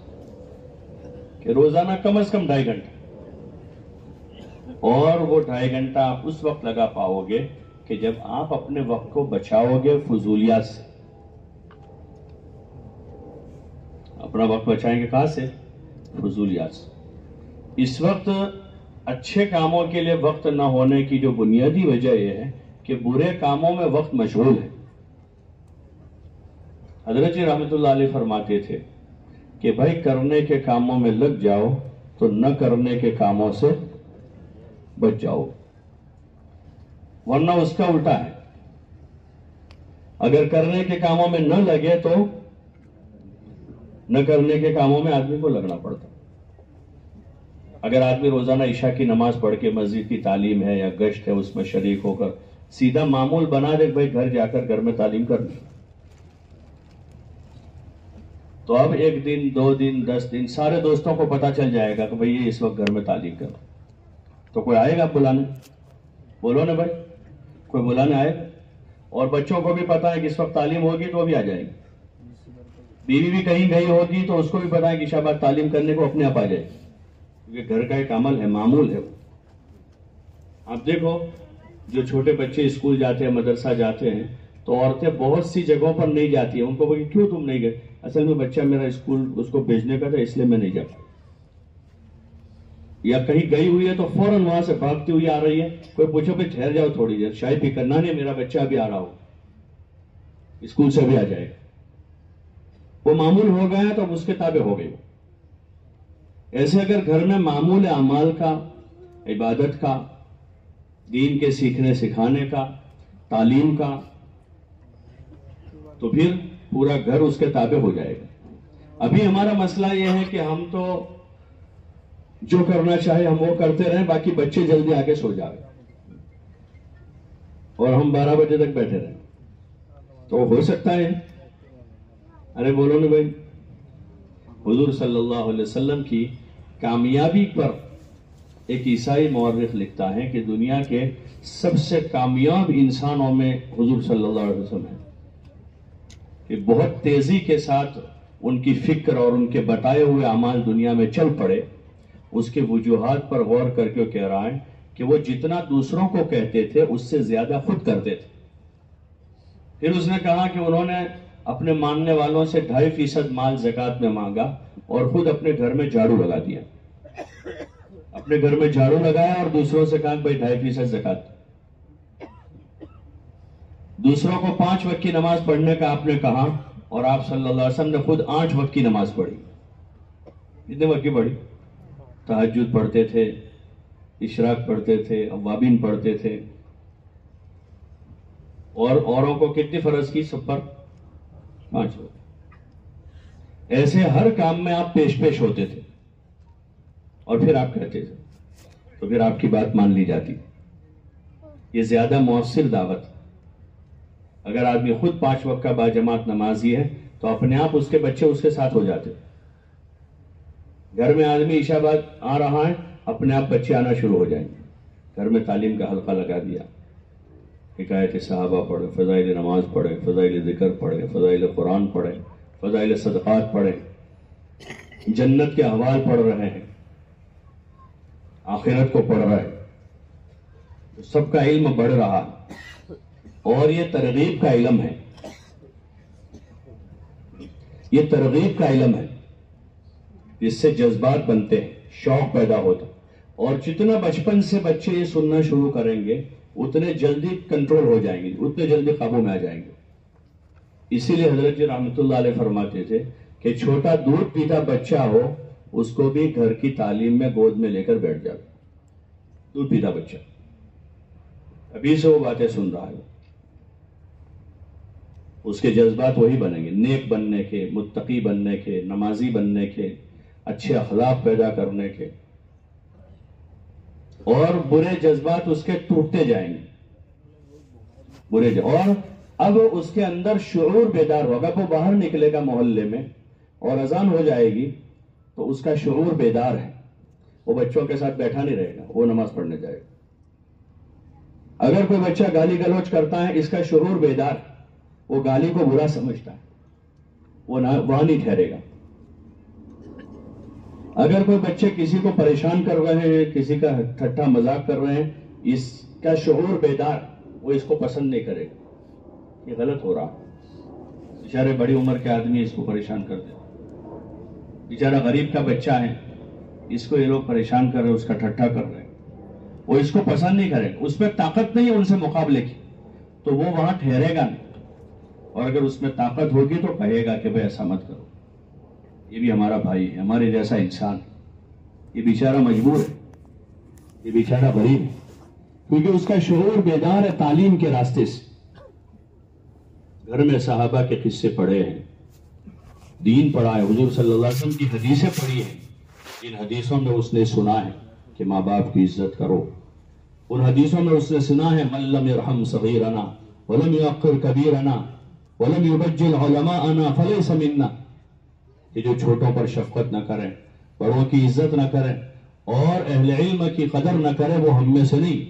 کہ روزانہ کم از کم 2.5 گھنٹے، اور وہ 2.5 گھنٹہ آپ اس وقت لگا پاؤ گے کہ جب آپ اپنے وقت کو بچاؤ گے فضولیات سے. اپنا وقت بچائیں گے کہاں سے؟ فضولیات سے. اس وقت اچھے کاموں کے لیے وقت نہ ہونے کی جو بنیادی وجہ یہ ہے کہ برے کاموں میں وقت مشغول ہے. حضرت جی رحمت اللہ علیہ فرماتے تھے کہ بھائی کرنے کے کاموں میں لگ جاؤ تو نہ کرنے کے کاموں سے بچ جاؤ، ورنہ اس کا الٹا ہے، اگر کرنے کے کاموں میں نہ لگے تو نہ کرنے کے کاموں میں آدمی کو لگنا پڑتا۔ اگر آدمی روزانہ عشاء کی نماز پڑھ کے مسجد کی تعلیم ہے یا گشت ہے اس میں شریک ہو کر سیدھا معمول بنا دے بھائی گھر جا کر گھر میں تعلیم کرنی، تو اب 1 دن 2 دن 10 دن سارے دوستوں کو پتا چل جائے گا کہ بھائی یہ اس وقت گھر میں تعلیم کر، تو کوئی آئے گا بلانے؟ بولو نا بھائی، کوئی بلانے آئے گا؟ اور بچوں کو بھی پتا ہے کہ اس وقت تعلیم ہوگی تو وہ بھی آ جائے گی، بیوی بھی کہیں گئی ہوگی تو اس کو بھی پتا ہے کہ شاباش تعلیم کرنے کو اپنے آپ آ جائے، کیونکہ گھر کا ایک عمل ہے، معمول ہے۔ آپ دیکھو جو چھوٹے بچے اسکول جاتے ہیں مدرسہ جاتے ہیں تو عورتیں بہت سی جگہوں پر نہیں جاتی ہیں، ان کو بولے کیوں تم نہیں گئے؟ اصل میں بچہ میرا اسکول اس کو بھیجنے کا تھا اس لیے میں نہیں جا پائی، یا کہیں گئی ہوئی ہے تو فوراً وہاں سے بھاگتی ہوئی آ رہی ہے، کوئی پوچھو کہ ٹھہر جاؤ تھوڑی دیر، شاید بھی کرنا نہیں میرا بچہ ابھی آ رہا ہو، اسکول سے بھی آ جائے گا، وہ معمول ہو گیا تو اس کے تابع ہو گئی۔ ایسے اگر گھر میں معمول اعمال کا، عبادت کا، دین کے سیکھنے سکھانے کا، تعلیم کا، تو پھر پورا گھر اس کے تابع ہو جائے گا۔ ابھی ہمارا مسئلہ یہ ہے کہ ہم تو جو کرنا چاہے ہم وہ کرتے رہیں، باقی بچے جلدی آگے سو جائیں اور ہم 12 بجے تک بیٹھے رہیں، تو ہو سکتا ہے؟ ارے بولو نا بھائی، حضور صلی اللہ علیہ وسلم کی کامیابی پر ایک عیسائی مورخ لکھتا ہے کہ دنیا کے سب سے کامیاب انسانوں میں حضور صلی اللہ علیہ وسلم ہیں، کہ بہت تیزی کے ساتھ ان کی فکر اور ان کے بتائے ہوئے اعمال دنیا میں چل پڑے۔ اس کے وجوہات پر غور کر کے کہہ رہا ہے کہ وہ جتنا دوسروں کو کہتے تھے اس سے زیادہ خود کرتے تھے۔ پھر اس نے کہا کہ انہوں نے اپنے ماننے والوں سے 2.5% مال زکوٰۃ میں مانگا اور خود اپنے گھر میں جھاڑو لگا دیا، اپنے گھر میں جھاڑو لگایا اور دوسروں سے کہا کہ بھائی 2.5% زکوٰۃ۔ دوسروں کو 5 وقت کی نماز پڑھنے کا آپ نے کہا اور آپ صلی اللہ علیہ وسلم نے خود 8 وقت کی نماز پڑھی۔ کتنے وقت کی پڑھی؟ تہجد پڑھتے تھے، اشراق پڑھتے تھے، اوابین پڑھتے تھے، اور اوروں کو کتنی فرض کی؟ سب پر 5 وقت۔ ایسے ہر کام میں آپ پیش ہوتے تھے اور پھر آپ کہتے تھے تو پھر آپ کی بات مان لی جاتی۔ یہ زیادہ مؤثر دعوت۔ اگر آدمی خود 5 وقت کا باجماعت نمازی ہے تو اپنے آپ اس کے بچے اس کے ساتھ ہو جاتے۔ گھر میں آدمی عشاء بعد آ رہا ہے، اپنے آپ بچے آنا شروع ہو جائیں گے۔ گھر میں تعلیم کا حلقہ لگا دیا، حکایت صحابہ پڑھے، فضائل نماز پڑھے، فضائل ذکر پڑھے، فضائل قرآن پڑھے، فضائل صدقات پڑھے، جنت کے احوال پڑھ رہے ہیں، آخرت کو پڑھ رہے ہیں، سب کا علم بڑھ رہا ہے، اور یہ ترغیب کا علم ہے، یہ ترغیب کا علم ہے، جس سے جذبات بنتے ہیں، شوق پیدا ہوتا، اور جتنا بچپن سے بچے یہ سننا شروع کریں گے اتنے جلدی کنٹرول ہو جائیں گے، اتنے جلدی قابو میں آ جائیں گے۔ اسی لیے حضرت جی رحمۃ اللہ علیہ فرماتے تھے کہ چھوٹا دودھ پیتا بچہ ہو اس کو بھی گھر کی تعلیم میں گود میں لے کر بیٹھ جاتا، دودھ پیتا بچہ ابھی سے وہ باتیں سن رہا ہے، اس کے جذبات وہی بنیں گے، نیک بننے کے، متقی بننے کے، نمازی بننے کے، اچھے اخلاق پیدا کرنے کے، اور برے جذبات اس کے ٹوٹتے جائیں گے، اور اب اس کے اندر شعور بیدار ہوگا۔ وہ باہر نکلے گا محلے میں اور اذان ہو جائے گی تو اس کا شعور بیدار ہے، وہ بچوں کے ساتھ بیٹھا نہیں رہے گا، وہ نماز پڑھنے جائے گا۔ اگر کوئی بچہ گالی گلوچ کرتا ہے، اس کا شعور بیدار ہے، وہ گالی کو برا سمجھتا ہے، وہ وہاں نہیں ٹھہرے گا۔ اگر کوئی بچے کسی کو پریشان کر رہے ہیں، کسی کا ٹھٹھا مذاق کر رہے ہیں، اس کا شعور بیدار، وہ اس کو پسند نہیں کرے گا، یہ غلط ہو رہا۔ بیچارے بڑی عمر کے آدمی اس کو پریشان کر دیں، بیچارہ غریب کا بچہ ہے، اس کو یہ لوگ پریشان کر رہے ہیں، اس کا ٹھٹھا کر رہے ہیں، وہ اس کو پسند نہیں کرے گا، اس میں طاقت نہیں ہے ان سے مقابلے کی، تو وہ وہاں ٹھہرے گا نہیں، اور اگر اس میں طاقت ہوگی تو کہے گا کہ بھئی ایسا مت کرو، یہ بھی ہمارا بھائی ہے، ہمارے جیسا انسان ہے۔ یہ بیچارہ مجبور ہے، یہ بیچارہ غریب ہے، کیونکہ اس کا شعور بیدار ہے تعلیم کے راستے سے. گھر میں صحابہ کے قصے پڑھے ہیں، دین پڑھا ہے، حضور صلی اللہ علیہ وسلم کی حدیثیں پڑھی ہیں. ان حدیثوں میں اس نے سنا ہے کہ ماں باپ کی عزت کرو. ان حدیثوں میں اس نے سنا ہے من لم یرحم صغیرنا ولم یوقر کبیرنا ولم یبجل علماءنا فلیس منا، کہ جو چھوٹوں پر شفقت نہ کریں، بڑوں کی عزت نہ کریں اور اہل علم کی قدر نہ کرے، وہ ہم میں سے نہیں.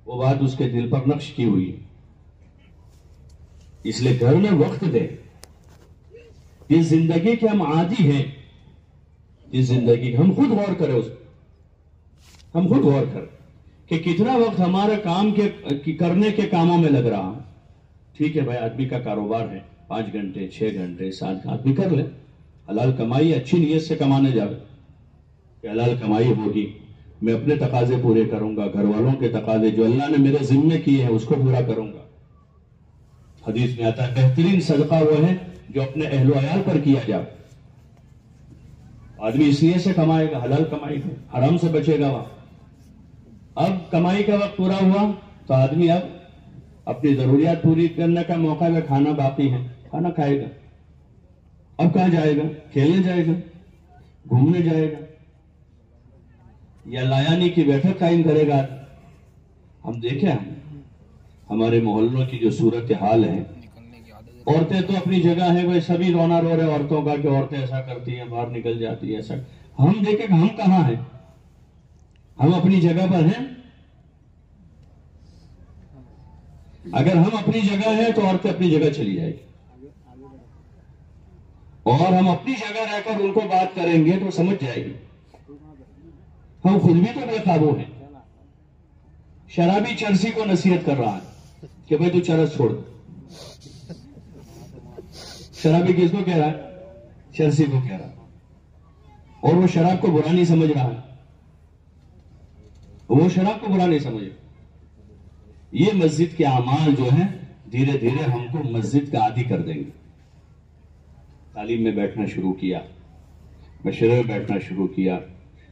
وہ بات اس کے دل پر نقش کی ہوئی ہے. اس لیے گھر میں وقت دے. جس زندگی کے ہم عادی ہیں، جس زندگی ہم خود غور کریں، اس ہم خود غور کریں کہ کتنا وقت ہمارے کام کے کرنے کے کاموں میں لگ رہا. ٹھیک ہے بھائی، آدمی کا کاروبار ہے، 5 گھنٹے 6 گھنٹے 7 آدمی کر لے. حلال کمائی اچھی نیت سے کمانے جاوے کہ حلال کمائی ہوگی، میں اپنے تقاضے پورے کروں گا، گھر والوں کے تقاضے جو اللہ نے میرے ذمے کیے ہیں اس کو پورا کروں گا. حدیث میں آتا ہے بہترین صدقہ وہ ہے جو اپنے اہل و عیال پر کیا جائے. آدمی اس لیے سے کمائے گا، حلال کمائی گا، حرام سے بچے گا. وہاں اب کمائی کا وقت پورا ہوا تو آدمی اب اپنی ضروریات پوری کرنے کا موقع ہے، کھانا باقی ہے، کھانا کھائے گا. اب کہاں جائے گا؟ کھیلنے جائے گا، گھومنے جائے گا، یا لایانی کی بیٹھک قائم کرے گا. ہم دیکھیں ہمارے محلوں کی جو صورتحال ہے، عورتیں تو اپنی جگہ ہے، وہ سبھی رونا رو رہے عورتوں کا کہ عورتیں ایسا کرتی ہیں، باہر نکل جاتی ہیں ایسا. ہم دیکھیں کہ ہم کہاں ہیں؟ ہم اپنی جگہ پر ہیں؟ اگر ہم اپنی جگہ ہیں تو عورتیں اپنی جگہ چلی جائے گی، اور ہم اپنی جگہ رہ کر ان کو بات کریں گے تو سمجھ جائے گی. ہم خود بھی تو بے قابو ہیں. شرابی چرسی کو نصیحت کر رہا ہے کہ بھائی تو چرس چھوڑ. شرابی کس کو کہہ رہا ہے؟ چرسی کو کہہ رہا ہے. اور وہ شراب کو برا نہیں سمجھ رہا ہے، وہ شراب کو برا نہیں سمجھ رہا. یہ مسجد کے اعمال جو ہیں دھیرے دھیرے ہم کو مسجد کا عادی کر دیں گے. تعلیم میں بیٹھنا شروع کیا، مشورے میں بیٹھنا شروع کیا،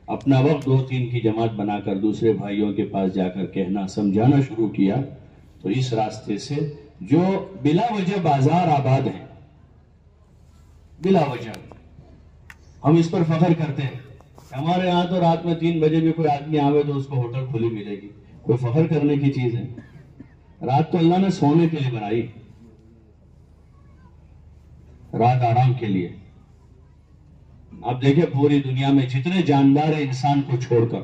اپنا وقت 2-3 کی جماعت بنا کر دوسرے بھائیوں کے پاس جا کر کہنا سمجھانا شروع کیا، تو اس راستے سے جو بلا وجہ بازار آباد ہیں، بلا وجہ ہم اس پر فخر کرتے ہیں. ہمارے یہاں تو رات میں 3 بجے بھی کوئی آدمی آوے تو اس کو ہوٹل کھلی ملے گی. کوئی فخر کرنے کی چیز ہے؟ رات تو اللہ نے سونے کے لیے بنائی، رات آرام کے لیے. آپ دیکھیں پوری دنیا میں جتنے جاندار ہیں انسان کو چھوڑ کر،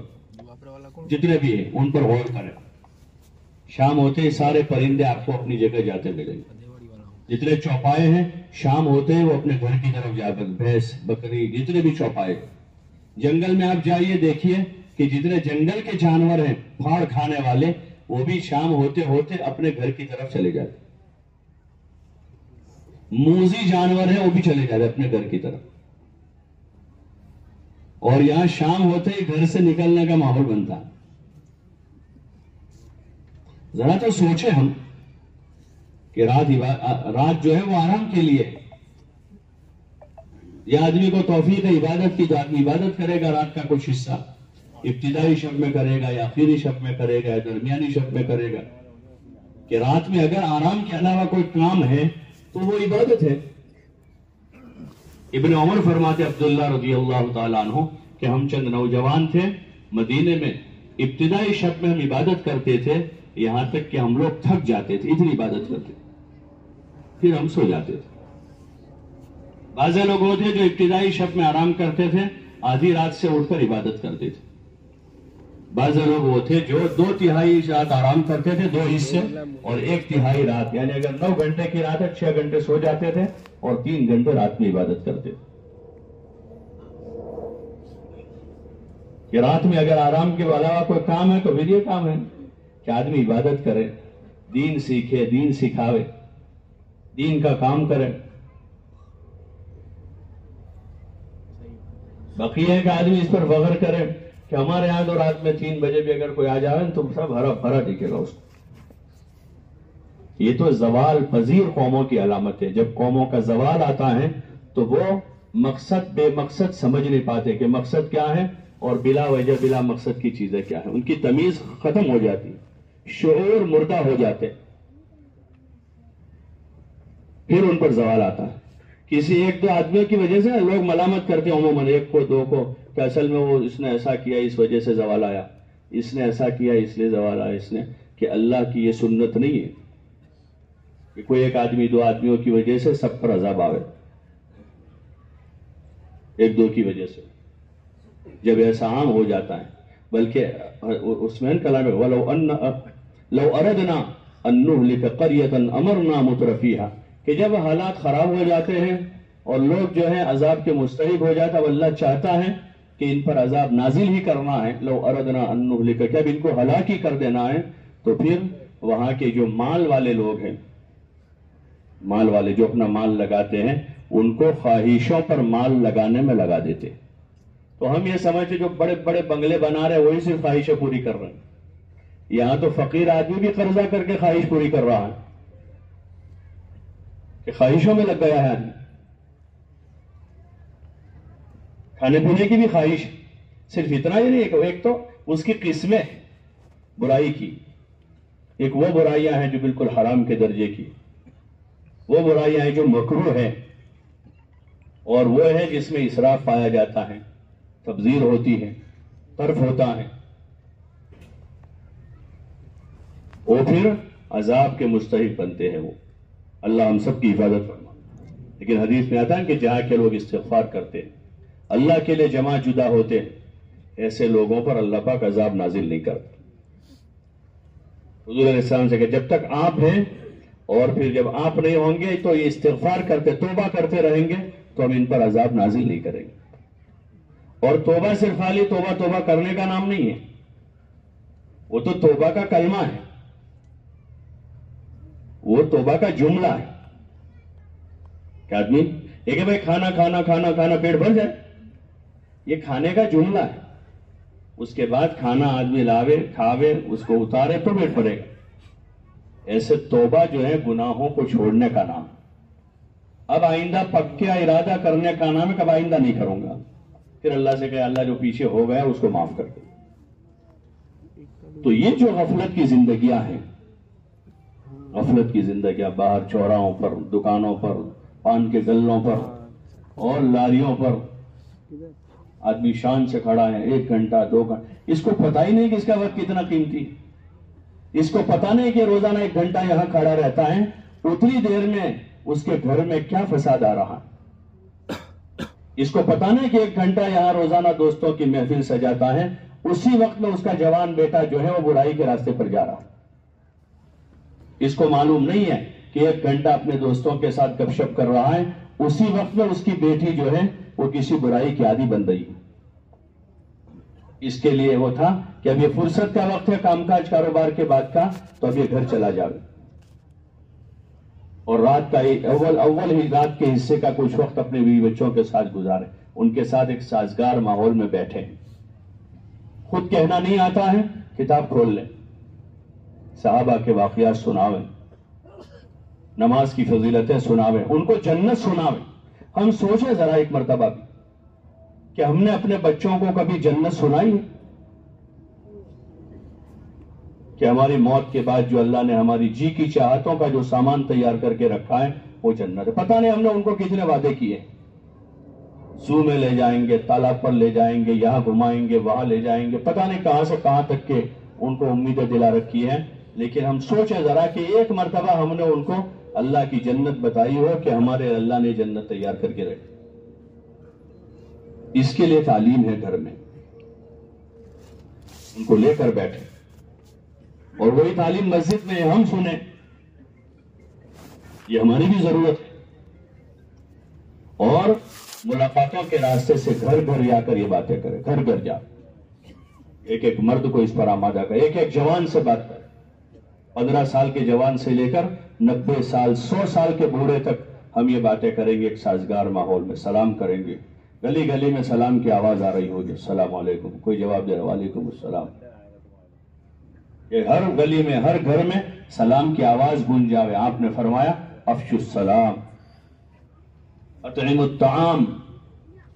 جتنے بھی ہیں ان پر غور کریں. شام ہوتے ہی سارے پرندے آپ کو اپنی جگہ جاتے ملیں گے. جتنے چوپائے ہیں شام ہوتے ہیں وہ اپنے گھر کی طرف جا کر، بھینس بکری جتنے بھی چوپائے. جنگل میں آپ جائیے دیکھیے کہ جتنے جنگل کے جانور ہیں پھاڑ کھانے والے، وہ بھی شام ہوتے ہوتے اپنے گھر کی طرف چلے جاتے. موذی جانور ہیں وہ بھی چلے جاتے اپنے گھر کی طرف. اور یہاں شام ہوتے ہی گھر سے نکلنے کا ماحول بنتا. ذرا تو سوچیں ہم کہ رات جو ہے وہ آرام کے لیے ہے. یہ آدمی کو توفیق عبادت کی تو آدمی عبادت کرے گا. رات کا کچھ حصہ ابتدائی شب میں کرے گا، یا آخری شب میں کرے گا، یا درمیانی شب میں کرے گا. کہ رات میں اگر آرام کے علاوہ کوئی کام ہے تو وہ عبادت ہے. ابن عمر فرماتے عبداللہ رضی اللہ تعالیٰ عنہ کہ ہم چند نوجوان تھے مدینے میں، ابتدائی شب میں ہم عبادت کرتے تھے یہاں تک کہ ہم لوگ تھک جاتے تھے، اتنی عبادت کرتے تھے، پھر ہم سو جاتے تھے. بعض لوگ وہ تھے جو ابتدائی شب میں آرام کرتے تھے، آدھی رات سے اٹھ کر عبادت کرتے تھے. بعض لوگ وہ تھے جو 2/3 رات آرام کرتے تھے، 2 حصے، اور 1/3 رات، یعنی اگر 9 گھنٹے کی رات ہے 6 گھنٹے سو جاتے تھے اور 3 گھنٹے رات میں عبادت کرتے تھے. کہ رات میں اگر آرام کے علاوہ کوئی کام ہے تو پھر یہ کام ہے کہ آدمی عبادت کرے، دین سیکھے، دین سکھاوے، دین کا کام کرے. باقی ہے کہ آدمی اس پر فخر کرے کہ ہمارے یہاں تو رات میں 3 بجے بھی اگر کوئی آ جائے تو سب ہرا بھرا دکھے گا اس کو. یہ تو زوال پذیر قوموں کی علامت ہے. جب قوموں کا زوال آتا ہے تو وہ مقصد بے مقصد سمجھ نہیں پاتے کہ مقصد کیا ہے اور بلا وجہ بلا مقصد کی چیزیں کیا ہیں. ان کی تمیز ختم ہو جاتی، شعور مردہ ہو جاتے، پھر ان پر زوال آتا ہے. کسی ایک دو آدمیوں کی وجہ سے لوگ ملامت کرتے ہیں عموماً ایک کو دو کو کہ اصل میں وہ اس نے ایسا کیا اس وجہ سے زوال آیا، اس نے ایسا کیا اس لیے زوال آیا، اس نے، کہ اللہ کی یہ سنت نہیں ہے کہ کوئی ایک آدمی دو آدمیوں کی وجہ سے سب پر عذاب آوے. ایک دو کی وجہ سے جب ایسا عام ہو جاتا ہے، بلکہ اس میں کلام وَلَوْ لَوْ أَرَدْنَا أَن نُهْلِكَ قَرْيَةً أَمَرْنَا مُتْرَفِيهَا، کہ جب حالات خراب ہو جاتے ہیں اور لوگ جو ہیں عذاب کے مستحق ہو جاتا ہے، اللہ چاہتا ہے کہ ان پر عذاب نازل ہی کرنا ہے. لو اردنا ان نہلک، جب ان کو ہلاک ہی کر دینا ہے تو پھر وہاں کے جو مال والے لوگ ہیں، مال والے جو اپنا مال لگاتے ہیں، ان کو خواہشوں پر مال لگانے میں لگا دیتے. تو ہم یہ سمجھتے جو بڑے بڑے بنگلے بنا رہے ہیں وہی صرف خواہشیں پوری کر رہے ہیں. یہاں تو فقیر آدمی بھی قرضہ کر کے خواہش پوری کر رہا ہے کہ خواہشوں میں لگ گیا ہے آدمی. کھانے پینے کی بھی خواہش، صرف اتنا ہی نہیں، ایک تو اس کی قسمیں برائی کی، ایک وہ برائیاں ہیں جو بالکل حرام کے درجے کی، وہ برائیاں ہیں جو مکروہ ہیں، اور وہ ہے جس میں اسراف پایا جاتا ہے، تبذیر ہوتی ہے، طرف ہوتا ہے، وہ پھر عذاب کے مستحق بنتے ہیں. وہ اللہ ہم سب کی حفاظت فرما. لیکن حدیث میں آتا ہے کہ جہاں کے لوگ استغفار کرتے ہیں، اللہ کے لیے جمع جدا ہوتے ہیں، ایسے لوگوں پر اللہ پاک عذاب نازل نہیں کرتا. حضور علیہ السلام سے کہ جب تک آپ ہیں اور پھر جب آپ نہیں ہوں گے تو یہ استغفار کرتے توبہ کرتے رہیں گے تو ہم ان پر عذاب نازل نہیں کریں گے. اور توبہ صرف خالی توبہ کرنے کا نام نہیں ہے، وہ تو توبہ کا کلمہ ہے، وہ توبہ کا جملہ ہے کہ آدمی یہ کہ بھائی کھانا کھانا کھانا کھانا پیٹ بھر جائے، یہ کھانے کا جملہ ہے. اس کے بعد کھانا آدمی لاوے کھاوے اس کو اتارے تو پیٹ بھرے گا. ایسے توبہ جو ہے گناہوں کو چھوڑنے کا نام. اب آئندہ پکا ارادہ کرنے کا نام ہے کہ اب آئندہ نہیں کروں گا، پھر اللہ سے کہے اللہ جو پیچھے ہو گیا اس کو معاف کر دے. تو یہ جو غفلت کی زندگیاں ہیں، غفلت کی زندگیاں، باہر چوراہوں پر، دکانوں پر، پان کے گلوں پر اور لاریوں پر آدمی شان سے کھڑا ہے 1 گھنٹہ 2 گھنٹہ، اس کو پتہ ہی نہیں کہ اس کا وقت کتنا قیمتی، اس کو پتہ نہیں کہ روزانہ 1 گھنٹہ یہاں کھڑا رہتا ہے، اتنی دیر میں اس کے گھر میں کیا فساد آ رہا ہے. اس کو پتہ نہیں کہ 1 گھنٹہ یہاں روزانہ دوستوں کی محفل سجاتا ہے، اسی وقت میں اس کا جوان بیٹا جو ہے وہ برائی کے راستے پر جا رہا ہے. اس کو معلوم نہیں ہے کہ 1 گھنٹہ اپنے دوستوں کے ساتھ گپ شپ کر رہا ہے، اسی وقت میں اس کی بیٹی جو ہے وہ کسی برائی کی عادی بن رہی ہے. اس کے لیے وہ تھا کہ اب یہ فرصت کا وقت ہے کام کاج کاروبار کے بعد کا، تو اب یہ گھر چلا جاوے اور رات کا اول ہی رات کے حصے کا کچھ وقت اپنے بیوی بچوں کے ساتھ گزارے، ان کے ساتھ ایک سازگار ماحول میں بیٹھے. خود کہنا نہیں آتا ہے، کتاب کھول لیں، صحابہ کے واقعات سناویں، نماز کی فضیلتیں سناویں، ان کو جنت سناویں. ہم سوچیں ذرا ایک مرتبہ بھی کہ ہم نے اپنے بچوں کو کبھی جنت سنائی ہے؟ کہ ہماری موت کے بعد جو اللہ نے ہماری جی کی چاہتوں کا جو سامان تیار کر کے رکھا ہے وہ جنت ہے. پتہ نہیں ہم نے ان کو کتنے وعدے کیے، زو میں لے جائیں گے، تالاب پر لے جائیں گے، یہاں گھمائیں گے، وہاں لے جائیں گے، پتہ نہیں کہاں سے کہاں تک کے ان کو امیدیں دلا رکھی ہیں. لیکن ہم سوچیں ذرا کہ ایک مرتبہ ہم نے ان کو اللہ کی جنت بتائی ہو کہ ہمارے اللہ نے جنت تیار کر کے رکھی. اس کے لیے تعلیم ہے گھر میں، ان کو لے کر بیٹھے اور وہی تعلیم مسجد میں ہم سنیں، یہ ہماری بھی ضرورت ہے. اور ملاقاتوں کے راستے سے گھر گھر جا کر یہ باتیں کرے، گھر گھر جا ایک ایک مرد کو اس پر آمادہ کرے، ایک ایک جوان سے بات کرے. 15 سال کے جوان سے لے کر 90 سال 100 سال کے بوڑھے تک ہم یہ باتیں کریں گے. ایک سازگار ماحول میں سلام کریں گے، گلی گلی میں سلام کی آواز آ رہی ہوگی، السلام علیکم، کوئی جواب دے رہا وعلیکم السلام. کہ ہر گلی میں ہر گھر میں سلام کی آواز گونج جاوے. آپ نے فرمایا افشوا السلام، اطعموا الطعام،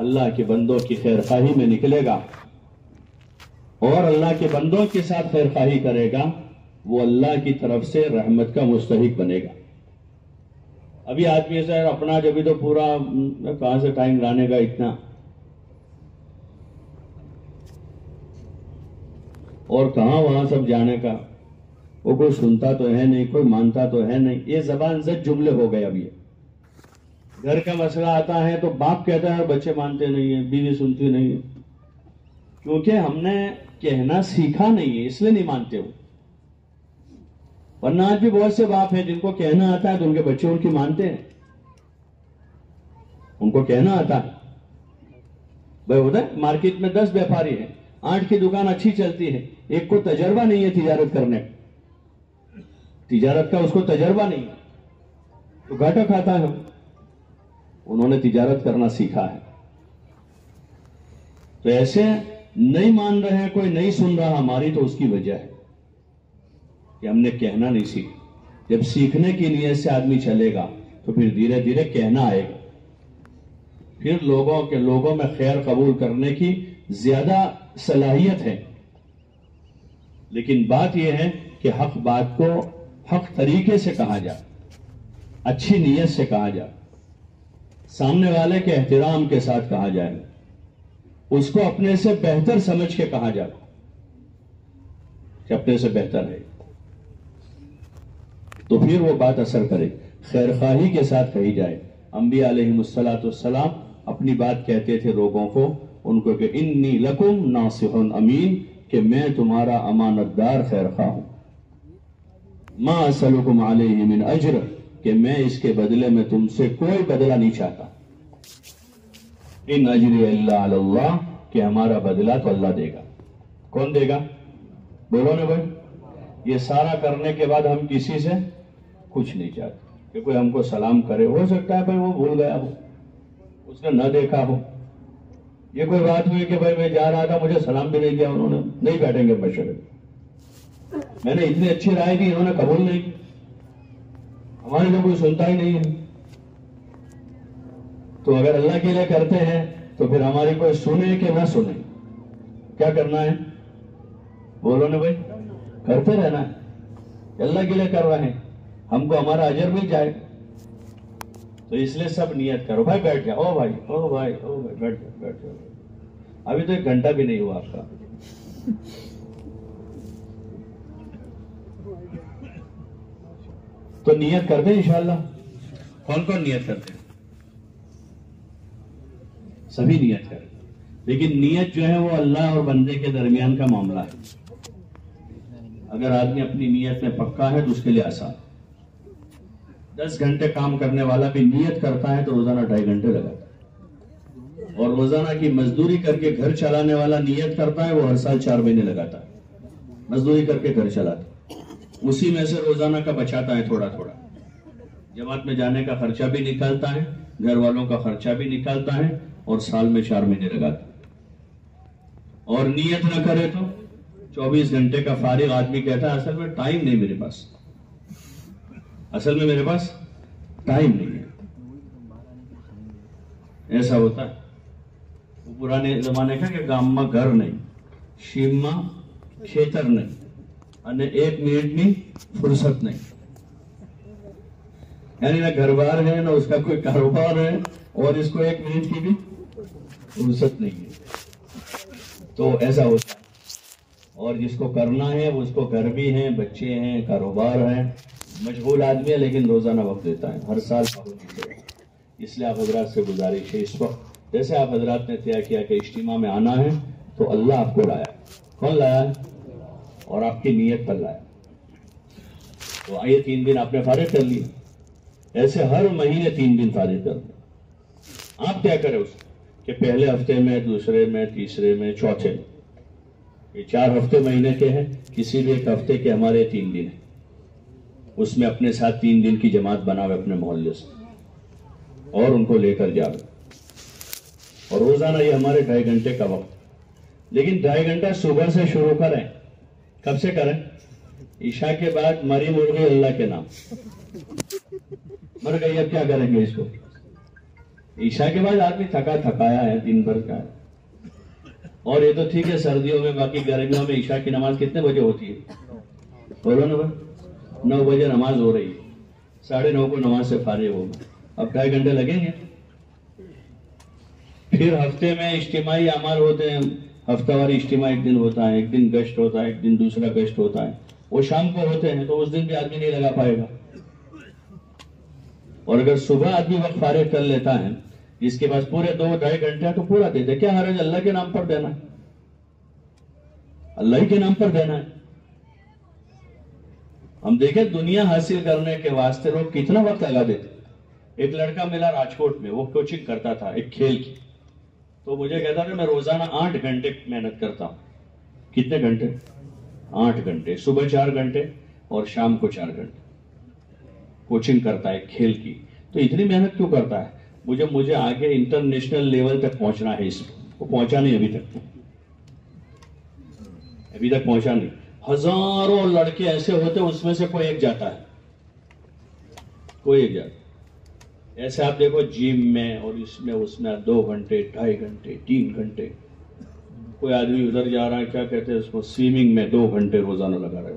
اللہ کے بندوں کی خیر خواہی میں نکلے گا اور اللہ کے بندوں کے ساتھ خیر خواہی کرے گا، وہ اللہ کی طرف سے رحمت کا مستحق بنے گا۔ ابھی آدمی سے اپنا جبھی تو پورا کہاں سے ٹائم لانے گا اتنا، اور کہاں وہاں سب جانے کا، وہ کوئی سنتا تو ہے نہیں، کوئی مانتا تو ہے نہیں، یہ زبان زد جملے ہو گئے۔ اب یہ گھر کا مسئلہ آتا ہے تو باپ کہتا ہے بچے مانتے نہیں ہیں، بیوی سنتی نہیں ہے، کیونکہ ہم نے کہنا سیکھا نہیں ہے، اس لیے نہیں مانتے ہو۔ ورنہ آج بھی بہت سے باپ ہیں جن کو کہنا آتا ہے تو ان کے بچے ان کی مانتے ہیں، ان کو کہنا آتا ہے۔ بھائی ہوتا ہے مارکیٹ میں 10 بیپاری ہیں، 8 کی دکان اچھی چلتی ہے، ایک کو تجربہ نہیں ہے تجارت کرنے کا، تجارت کا اس کو تجربہ نہیں ہے تو گھاٹا کھاتا ہے۔ انہوں نے تجارت کرنا سیکھا ہے، تو ایسے نہیں مان رہے ہیں، کوئی نہیں سن رہا ہماری، تو اس کی وجہ ہے کہ ہم نے کہنا نہیں سیکھا۔ جب سیکھنے کی نیت سے آدمی چلے گا تو پھر دھیرے دھیرے کہنا آئے گا، پھر لوگوں میں خیر قبول کرنے کی زیادہ صلاحیت ہے۔ لیکن بات یہ ہے کہ حق بات کو حق طریقے سے کہا جائے، اچھی نیت سے کہا جائے، سامنے والے کے احترام کے ساتھ کہا جائے، اس کو اپنے سے بہتر سمجھ کے کہا جائے کہ اپنے سے بہتر ہے، تو پھر وہ بات اثر کرے، خیر خواہی کے ساتھ کہی جائے۔ انبیاء علیہم السلام اپنی بات کہتے تھے لوگوں کو، ان کو کہ انی لکم ناصح امین، کہ میں تمہارا امانت دار خیر خواہ ہوں۔ ما اسألکم علیہ من اجر، کہ میں اس کے بدلے میں تم سے کوئی بدلہ نہیں چاہتا۔ ان اجری الا علی اللہ، کہ ہمارا بدلہ تو اللہ دے گا۔ کون دے گا؟ بولو نا بھائی۔ یہ سارا کرنے کے بعد ہم کسی سے کچھ نہیں چاہتے کہ کوئی ہم کو سلام کرے، ہو سکتا ہے بھائی وہ بھول گیا ہو، اس نے نہ دیکھا ہو۔ یہ کوئی بات ہوئی کہ بھائی میں جا رہا تھا مجھے سلام بھی نہیں کیا انہوں نے، نہیں بیٹھیں گے بشر، میں نے اتنی اچھی رائے دی انہوں نے قبول نہیں کی، ہمارے تو کوئی سنتا ہی نہیں ہے۔ تو اگر اللہ کے لیے کرتے ہیں تو پھر ہماری کوئی سنے کہ نہ سنے، کیا کرنا ہے؟ بولو نا بھائی، کرتے رہنا ہے، اللہ کے لیے کر رہے ہیں، ہم کو ہمارا اجر مل جائے۔ تو اس لیے سب نیت کرو۔ بھائی بیٹھ جاؤ، او بھائی او بھائی او بھائی، بیٹھ جاؤ بیٹھ جاؤ، ابھی تو 1 گھنٹہ بھی نہیں ہوا آپ کا۔ تو نیت کرتے ہیں انشاءاللہ۔ کون کون نیت کرتے ہیں؟ سبھی نیت کریں، لیکن نیت جو ہے وہ اللہ اور بندے کے درمیان کا معاملہ ہے۔ اگر آدمی اپنی نیت میں پکا ہے تو اس کے لیے آسان۔ 10 گھنٹے کام کرنے والا بھی نیت کرتا ہے تو روزانہ 2.5 گھنٹے لگاتا ہے، اور روزانہ کی مزدوری کر کے گھر چلانے والا نیت کرتا ہے، وہ ہر سال 4 مہینے لگاتا ہے مزدوری کر کے گھر چلاتا ہے، اسی میں سے روزانہ کا بچاتا ہے تھوڑا تھوڑا، جماعت میں جانے کا خرچہ بھی نکالتا ہے، گھر والوں کا خرچہ بھی نکالتا ہے، اور سال میں 4 مہینے لگاتا ہے۔ اور نیت نہ کرے تو 24 گھنٹے کا فارغ آدمی کہتا ہے اصل میں ٹائم نہیں میرے پاس، اصل میں میرے پاس ٹائم نہیں ہے۔ ایسا ہوتا ہے۔ وہ پرانے زمانے کا کہ گام میں گھر نہیں، شیم میں کھیتر نہیں، અને 1 منٹ میں فرصت نہیں، یعنی نہ گھر بار ہے نہ اس کا کوئی کاروبار ہے، اور اس کو 1 منٹ کی بھی فرصت نہیں ہے۔ تو ایسا ہوتا ہے۔ اور جس کو کرنا ہے وہ اس کو گھر بھی ہیں، بچے ہیں، کاروبار ہے، مشغول آدمی ہے، لیکن روزانہ وقت دیتا ہے، ہر سال پابندی ہے۔ اس لیے آپ حضرات سے گزارش ہے، اس وقت جیسے آپ حضرات نے طے کیا کہ اجتماع میں آنا ہے تو اللہ آپ کو لایا، کون لایا ہے؟ اور آپ کی نیت پر لایا۔ تو آئیے 3 دن آپ نے فارغ کر لیے، ایسے ہر مہینے 3 دن فارغ کر دیں۔ آپ کیا کریں اس کہ پہلے ہفتے میں، دوسرے میں، تیسرے میں، چوتھے میں، یہ 4 ہفتے مہینے کے ہیں، کسی بھی ایک ہفتے کے ہمارے 3 دن ہیں، اس میں اپنے ساتھ 3 دن کی جماعت بناوے اپنے محلے سے، اور ان کو لے کر جاوے، اور روزانہ یہ ہمارے 2.5 گھنٹے کا وقت، لیکن 2.5 گھنٹہ صبح سے شروع کریں۔ کب سے کریں؟ عشاء کے بعد مری مرغی اللہ کے نام، مر گئی، اب کیا کریں گے اس کو؟ عشاء کے بعد آدمی تھکا تھکایا ہے دن بھر کا ہے. اور یہ تو ٹھیک ہے سردیوں میں، باقی گرمیوں میں عشاء کی نماز کتنے بجے ہوتی ہے؟ بولو نا بھائی، 9 بجے نماز ہو رہی ہے، 9:30 کو نماز سے فارغ ہوگا. اب 2.5 گھنٹے لگیں گے. پھر ہفتے میں اجتماعی اعمال ہوتے ہیں. ہفتہ واری اجتماع ایک دن ہوتا ہے، ایک دن گشت ہوتا ہے، ایک دن دوسرا گشت ہوتا ہے. وہ شام کو ہوتے ہیں تو اس دن بھی آدمی نہیں لگا پائے گا. اور اگر صبح آدمی وقت فارغ کر لیتا ہے، جس کے پاس پورے 2-2.5 گھنٹے تو پورا دے دے. کیا حرج؟ اللہ کے نام پر دینا ہے، اللہ ہی کے نام پر دینا ہے. ہم دیکھیں دنیا حاصل کرنے کے واسطے لوگ کتنا وقت لگا دیتے. ایک لڑکا ملا راجکوٹ میں، وہ کوچنگ کرتا تھا ایک کھیل کی. تو مجھے کہتا تھا میں روزانہ 8 گھنٹے محنت کرتا ہوں. کتنے گھنٹے؟ 8 گھنٹے. صبح 4 گھنٹے اور شام کو 4 گھنٹے کوچنگ کرتا ہے کھیل کی. تو اتنی محنت کیوں کرتا ہے؟ مجھے آگے انٹرنیشنل لیول تک پہنچنا ہے. اس کو پہنچا نہیں ابھی تک پہنچا نہیں. ہزاروں لڑکے ایسے ہوتے اس میں سے کوئی ایک جاتا ہے، کوئی ایک جاتا ہے. ایسے آپ دیکھو جم میں اور اس میں 2 گھنٹے 2.5 گھنٹے 3 گھنٹے. کوئی آدمی ادھر جا رہا ہے، کیا کہتے ہیں اس کو، سوئمنگ میں 2 گھنٹے روزانہ لگا رہے.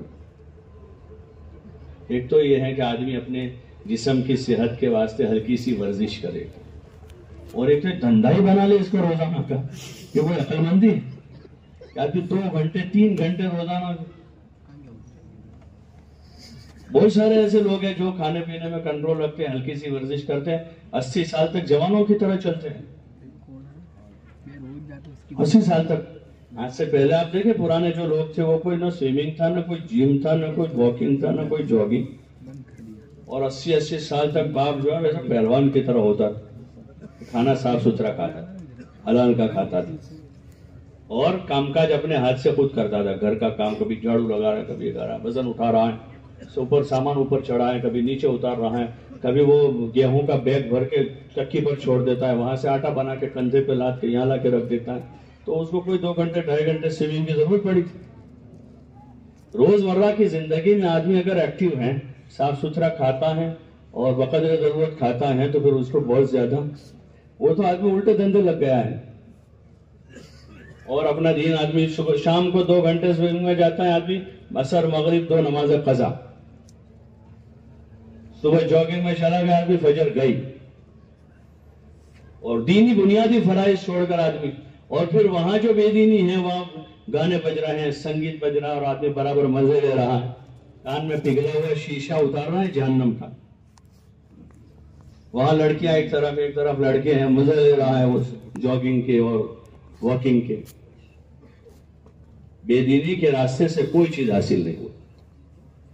ایک تو یہ ہے کہ آدمی اپنے جسم کی صحت کے واسطے ہلکی سی ورزش کرے، اور ایک تو دھندا ہی بنا لے اس کو روزانہ کا. یہ کوئی عقل مندی ہے کہ آدمی 2 گھنٹے 3 گھنٹے روزانہ. بہت سارے ایسے لوگ ہیں جو کھانے پینے میں کنٹرول رکھتے ہیں، ہلکی سی ورزش کرتے ہیں، 80 سال تک جوانوں کی طرح چلتے ہیں. 80 سال تک. آج سے پہلے آپ دیکھیں پرانے جو لوگ تھے، وہ کوئی نہ سوئمنگ تھا، نہ کوئی جم تھا، نہ کوئی واکنگ تھا، نہ کوئی جاگنگ. اور 80 سال تک باپ جو ہے ویسا پہلوان کی طرح ہوتا تھا. کھانا صاف ستھرا کھاتا تھا، حلال کا کھاتا تھا، اور کام کاج اپنے ہاتھ سے خود کرتا تھا. گھر کا کام، کبھی جھاڑو لگا رہا ہے، کبھی کر رہا ہے، وزن اٹھا رہا ہے، اوپر سامان اوپر چڑھا ہے، کبھی نیچے اتار رہا ہے، کبھی وہ گیہوں کا بیگ بھر کے چکی پر چھوڑ دیتا ہے، وہاں سے آٹا بنا کے کندھے پہ لاد کے یہاں لا کے رکھ دیتا ہے. تو اس کو کوئی 2 گھنٹے 2.5 گھنٹے سوئمنگ کی ضرورت پڑی تھی. روزمرہ کی زندگی میں آدمی اگر ایکٹیو ہے، صاف ستھرا کھاتا ہے اور بقدر ضرورت کھاتا ہے، تو پھر اس کو بہت زیادہ، وہ تو آدمی الٹے دھندے لگ گیا ہے. اور اپنا دین آدمی صبح شام کو 2 گھنٹے سوئمنگ میں جاتا ہے آدمی، عصر مغرب 2 نماز قضا. صبح جاگنگ میں چلا گیا آدمی، فجر گئی. اور دینی بنیادی فرائض چھوڑ کر آدمی، اور پھر وہاں جو بے دینی ہے، وہاں گانے بج رہے ہیں، سنگیت بج رہا ہے، اور آدمی برابر مزے لے رہا ہے. کان میں پگھلا ہوا شیشہ اتار رہا ہے جہنم کا. وہاں لڑکیاں ایک طرف لڑکے ہیں، مزے لے رہا ہے وہ جاگنگ کے اور واکنگ کے. بے دینی کے راستے سے کوئی چیز حاصل نہیں ہوئی.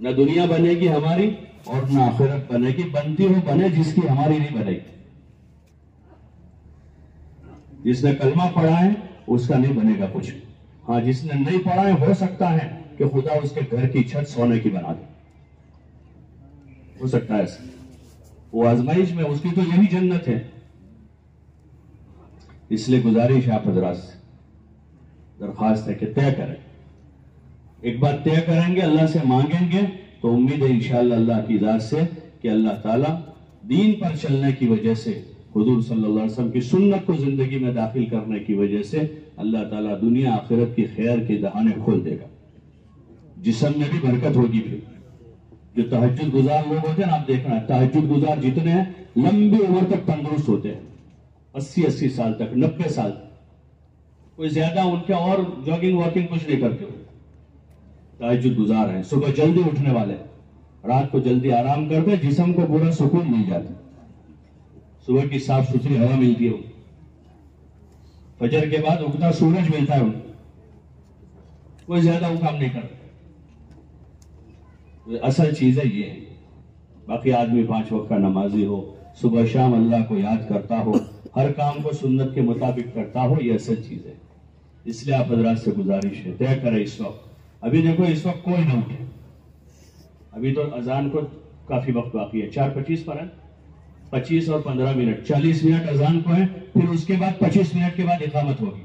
نہ دنیا بنے گی ہماری اور نہ آخرت بنے گی. بنتی ہو بنے، جس کی ہماری نہیں بنے گی. جس نے کلمہ پڑھا ہے اس کا نہیں بنے گا کچھ. ہاں جس نے نہیں پڑھا ہے، ہو سکتا ہے کہ خدا اس کے گھر کی چھت سونے کی بنا دے. ہو سکتا ہے ایسا. وہ آزمائش میں اس کی تو یہی جنت ہے. اس لیے گزارش آپ حضرات سے درخواست ہے کہ طے کریں. ایک بات طے کریں گے، اللہ سے مانگیں گے، تو امید ہے انشاءاللہ اللہ کی ذات سے کہ اللہ تعالیٰ دین پر چلنے کی وجہ سے، حضور صلی اللہ علیہ وسلم کی سنت کو زندگی میں داخل کرنے کی وجہ سے اللہ تعالیٰ دنیا آخرت کی خیر کے دہانے کھول دے گا. جسم میں بھی برکت ہوگی. پھر جو تہجد گزار لوگ ہوتے ہیں نا، آپ دیکھنا تہجد گزار جتنے ہیں لمبی عمر تک تندرست ہوتے ہیں. 80 سال تک، 90 سال تک. کوئی زیادہ ان کے اور جاگنگ واکنگ کچھ نہیں کرتے ہو. تہجد گزار ہیں، صبح جلدی اٹھنے والے، رات کو جلدی آرام کرتے، جسم کو پورا سکون مل جاتا. صبح کی صاف ستھری ہوا ملتی ہے، فجر کے بعد اگتا سورج ملتا ہے. کوئی زیادہ وہ کام نہیں کرتا. اصل چیزیں یہ ہے. باقی آدمی 5 وقت کا نمازی ہو، صبح شام اللہ کو یاد کرتا ہو، ہر کام کو سنت کے مطابق کرتا ہو، یہ اصل چیز ہے. اس لیے آپ حضرات سے گزارش ہے، طے کریں اس وقت. ابھی دیکھو اس وقت کوئی نہ اٹھے. ابھی تو اذان کو کافی وقت باقی ہے. 4:25 پر ہے، 25 اور 15 منٹ، 40 منٹ اذان کو ہے. پھر اس کے بعد 25 منٹ کے بعد اقامت ہوگی.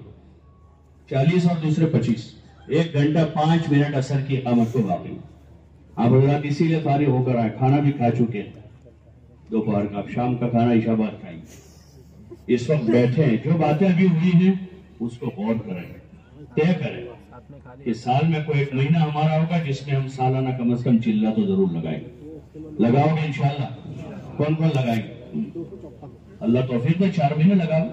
40 اور دوسرے 25، 1 گھنٹہ 5 منٹ اثر کی اقامت کو باقی. آپ حضرات اسی لیے فارغ ہو کر آئے. کھانا بھی کھا چکے ہیں دوپہر کا، اب شام کا کھانا عشاء بعد کھائیں گے. اس وقت بیٹھے ہیں، جو باتیں ابھی ہوئی ہیں اس کو غور کریں، طے کریں کہ سال میں کوئی ایک مہینہ ہمارا ہوگا جس میں ہم سالانہ کم از کم چلہ تو ضرور لگائیں گے. لگاؤ گے انشاءاللہ؟ کون کون لگائیں گے؟ اللہ توفیق میں 4 مہینے لگاؤ،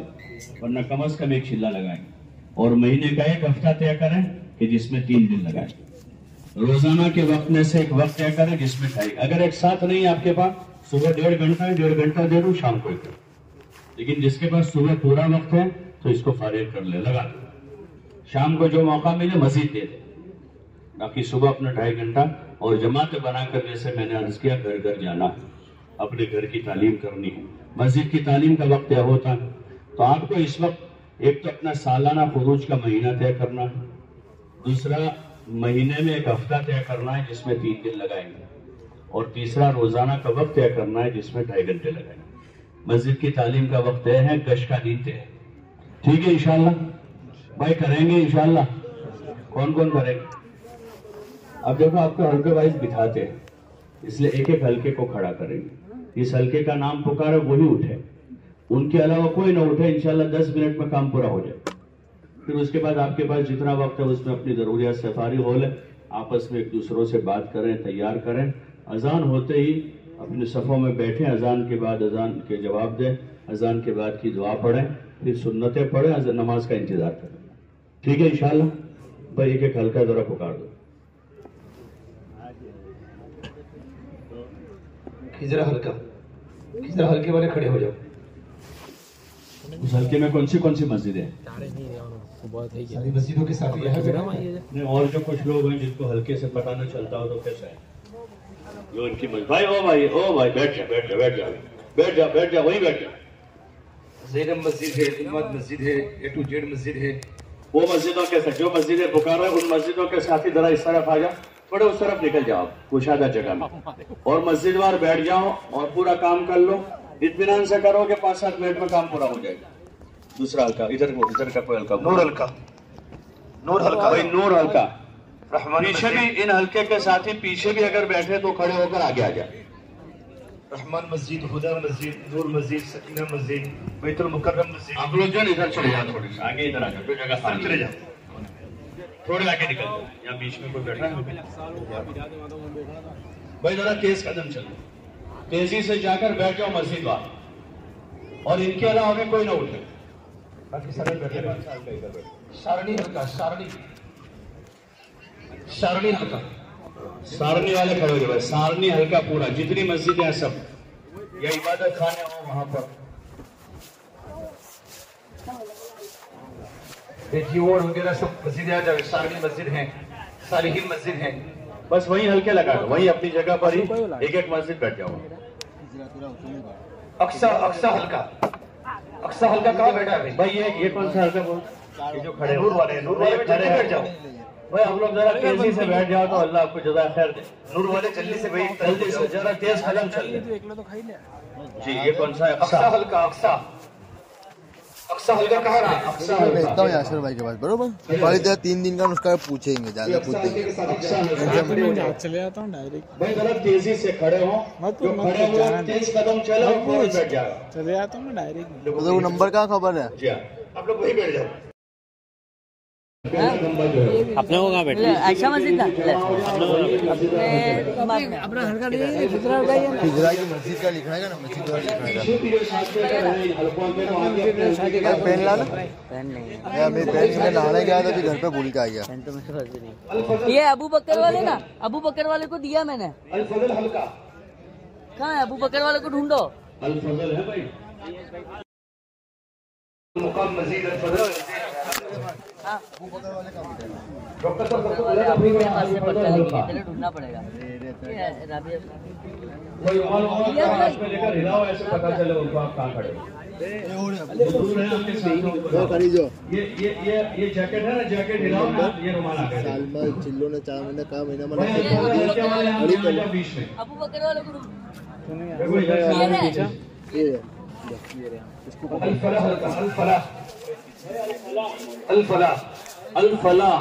ورنہ کم از کم ایک چلہ لگائیں گے. اور مہینے کا ایک ہفتہ طے کریں کہ جس میں 3 دن لگائیں. روزانہ کے وقت میں سے ایک وقت طے کریں جس میں 2.5. اگر ایک ساتھ نہیں آپ کے پاس، صبح 1.5 گھنٹہ ہے 1.5 گھنٹہ دے دوں، شام کو 1 گھنٹہ. لیکن جس کے پاس صبح پورا وقت ہے تو اس کو فارغ کر لے، لگا دے. شام کو جو موقع ملے مزید دے دے، باقی صبح اپنا 2.5 گھنٹہ. اور جماعت بنا کر جیسے میں نے عرض کیا گھر گھر جانا ہے، اپنے گھر کی تعلیم کرنی ہے. مسجد کی تعلیم کا وقت طے ہوتا ہے، تو آپ کو اس وقت ایک تو اپنا سالانہ خروج کا مہینہ طے کرنا ہے، دوسرا مہینے میں ایک ہفتہ طے کرنا ہے جس میں 3 دن لگائیں گے، اور تیسرا روزانہ کا وقت طے کرنا ہے جس میں 2.5 گھنٹے لگائیں گے. مسجد کی تعلیم کا وقت طے ہے، گشت کا دن طے ہے. ٹھیک ہے انشاءاللہ بھائی، کریں گے انشاءاللہ. کون کون کریں گے؟ اب دیکھو آپ کو حلقے وائز بٹھاتے ہیں، اس لیے ایک ایک حلقے کو کھڑا کریں گے. اس حلقے کا نام پکارے وہی اٹھے، ان کے علاوہ کوئی نہ اٹھے. انشاءاللہ 10 منٹ میں کام پورا ہو جائے. پھر اس کے بعد آپ کے پاس جتنا وقت ہے اس میں اپنی ضروریات سے فارغ ہو لیں، آپس میں ایک دوسروں سے بات کریں، تیار کریں. اذان ہوتے ہی اپنے صفوں میں بیٹھیں، اذان کے بعد اذان کے جواب دیں، اذان کے بعد کی دعا پڑھیں، پھر سنتیں پڑھیں، نماز کا انتظار کریں. ٹھیک ہے انشاءاللہ بھائی. ایک ایک حلقہ ذرا پکار دو. کھجرا ہلکے والے کھڑے ہو جاؤ. اس حلقے میں کون سی مسجدیں ہیں؟ ساری مسجدوں کے ساتھ نہیں، اور جو کچھ لوگ ہیں جن کو ہلکے سے پتہ نہ چلتا ہو تو کیسا ہے جو ان کی مسجد. بھائی بیٹھ جا وہیں بیٹھ جا. زینب مسجد ہے، امت مسجد ہے، A to Z مسجد ہے. وہ مسجدوں کے ساتھ جو مسجدیں پکار رہے ہیں ان مسجدوں کے ساتھ ہی ذرا اس طرف آ جا، تھوڑے اس طرف نکل جاؤ کشادہ جگہ میں، اور مسجد وار بیٹھ جاؤ اور پورا کام کر لو. اطمینان سے کرو کہ 5-7 منٹ میں کام پورا ہو جائے گا. دوسرا حلقہ ادھر کا کوئی حلقہ، نور حلقہ پیچھے بھی ان حلقے کے ساتھ ہی پیچھے بھی اگر بیٹھے تو کھڑے ہو کر آگے آ جائے. رحمان مسجد، ہدا مسجد، نور مسجد، سکینہ مسجد، بیت المکرم مسجد. آپ لوگ جو ادھر چلے جاؤ، تھوڑے سے آگے ادھر آ جاؤ، جو جگہ خالی چلے جاؤ، تھوڑے آگے نکل جاؤ. یہاں بیچ میں کوئی بیٹھا ہے بھائی، ذرا تیز قدم چلو، تیزی سے جا کر بیٹھ جاؤ مسجد وہاں، اور ان کے علاوہ آگے کوئی نہ اٹھے. باقی سارے بیٹھے. سارنی حلقہ، سارنی حلقہ. سارنی والے کھڑے ہو گئے. سارنی حلقہ پورا، جتنی مسجدیں ہیں سب، یا عبادت خانے ہوں وہاں پر. دیکھیے وغیرہ سب مسجدیں آ جاؤ. سارنی مسجد ہیں، صالحین مسجد ہیں. بس وہیں ہلکے لگا دو، وہیں اپنی جگہ پر ہی ایک ایک مسجد بیٹھ جاؤ. اقصا حلقہ کہاں بیٹھا ہے بھائی یہ کون سا حلقہ بول؟ یہ جو کھڑے نور والے کھڑے بیٹھ جاؤ. بھائی آپ لوگ ذرا تیزی سے بیٹھ جاؤ تو اللہ آپ کو جزائے خیر دے. نور والے جلدی سے بھائی، جلدی سے ذرا تیز قدم چل لیں. جی یہ کون سا ہے؟ اقصا حلقہ. اقصا حلقہ کہاں ہے؟ اقصا حلقہ. بھیجتا ہوں یاسر بھائی کے پاس، برابر ہماری طرح 3 دن کا نسخہ پوچھیں گے، زیادہ پوچھیں گے. چلے جاتا ہوں ڈائریکٹ. بھائی ذرا تیزی سے کھڑے ہوں، جو کھڑے ہوئے تیز قدم چلو اور بیٹھ جاؤ. چلے جاتا ہوں ڈائریکٹ. وہ نمبر کہاں خبر ہے؟ جی ہاں، آپ لوگ وہی بیٹھ جاؤ. اپنے کو کہاں بیٹھے؟ عائشہ مسجد کا ہجرا کی مسجد کا لکھنا ہے نا، مسجد کا لکھنا ہے. پین لانا، میں پین میں نہانے گیا تھا، ابھی گھر پہ بھول کے آ گیا. یہ ابو بکر والے نا، ابو بکر والے کو دیا میں نے. کہاں ہے ابو بکر والے کو ڈھونڈو. الفضل ہے بھائی. مقام مزید الفضل. ڈھونڈنا پڑے گا. ایسے پتا چلے ان کو آپ کہاں کھڑے. یہ جیکٹ ہے نا، جیکٹ ہلاؤ نا. یہ رومال آ گیا. چلو نے 4 مہینے کا مہینہ بیچ میں ابو بکر والے کو الفلاح. الفلاح.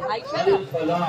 عائشہ الفلاح.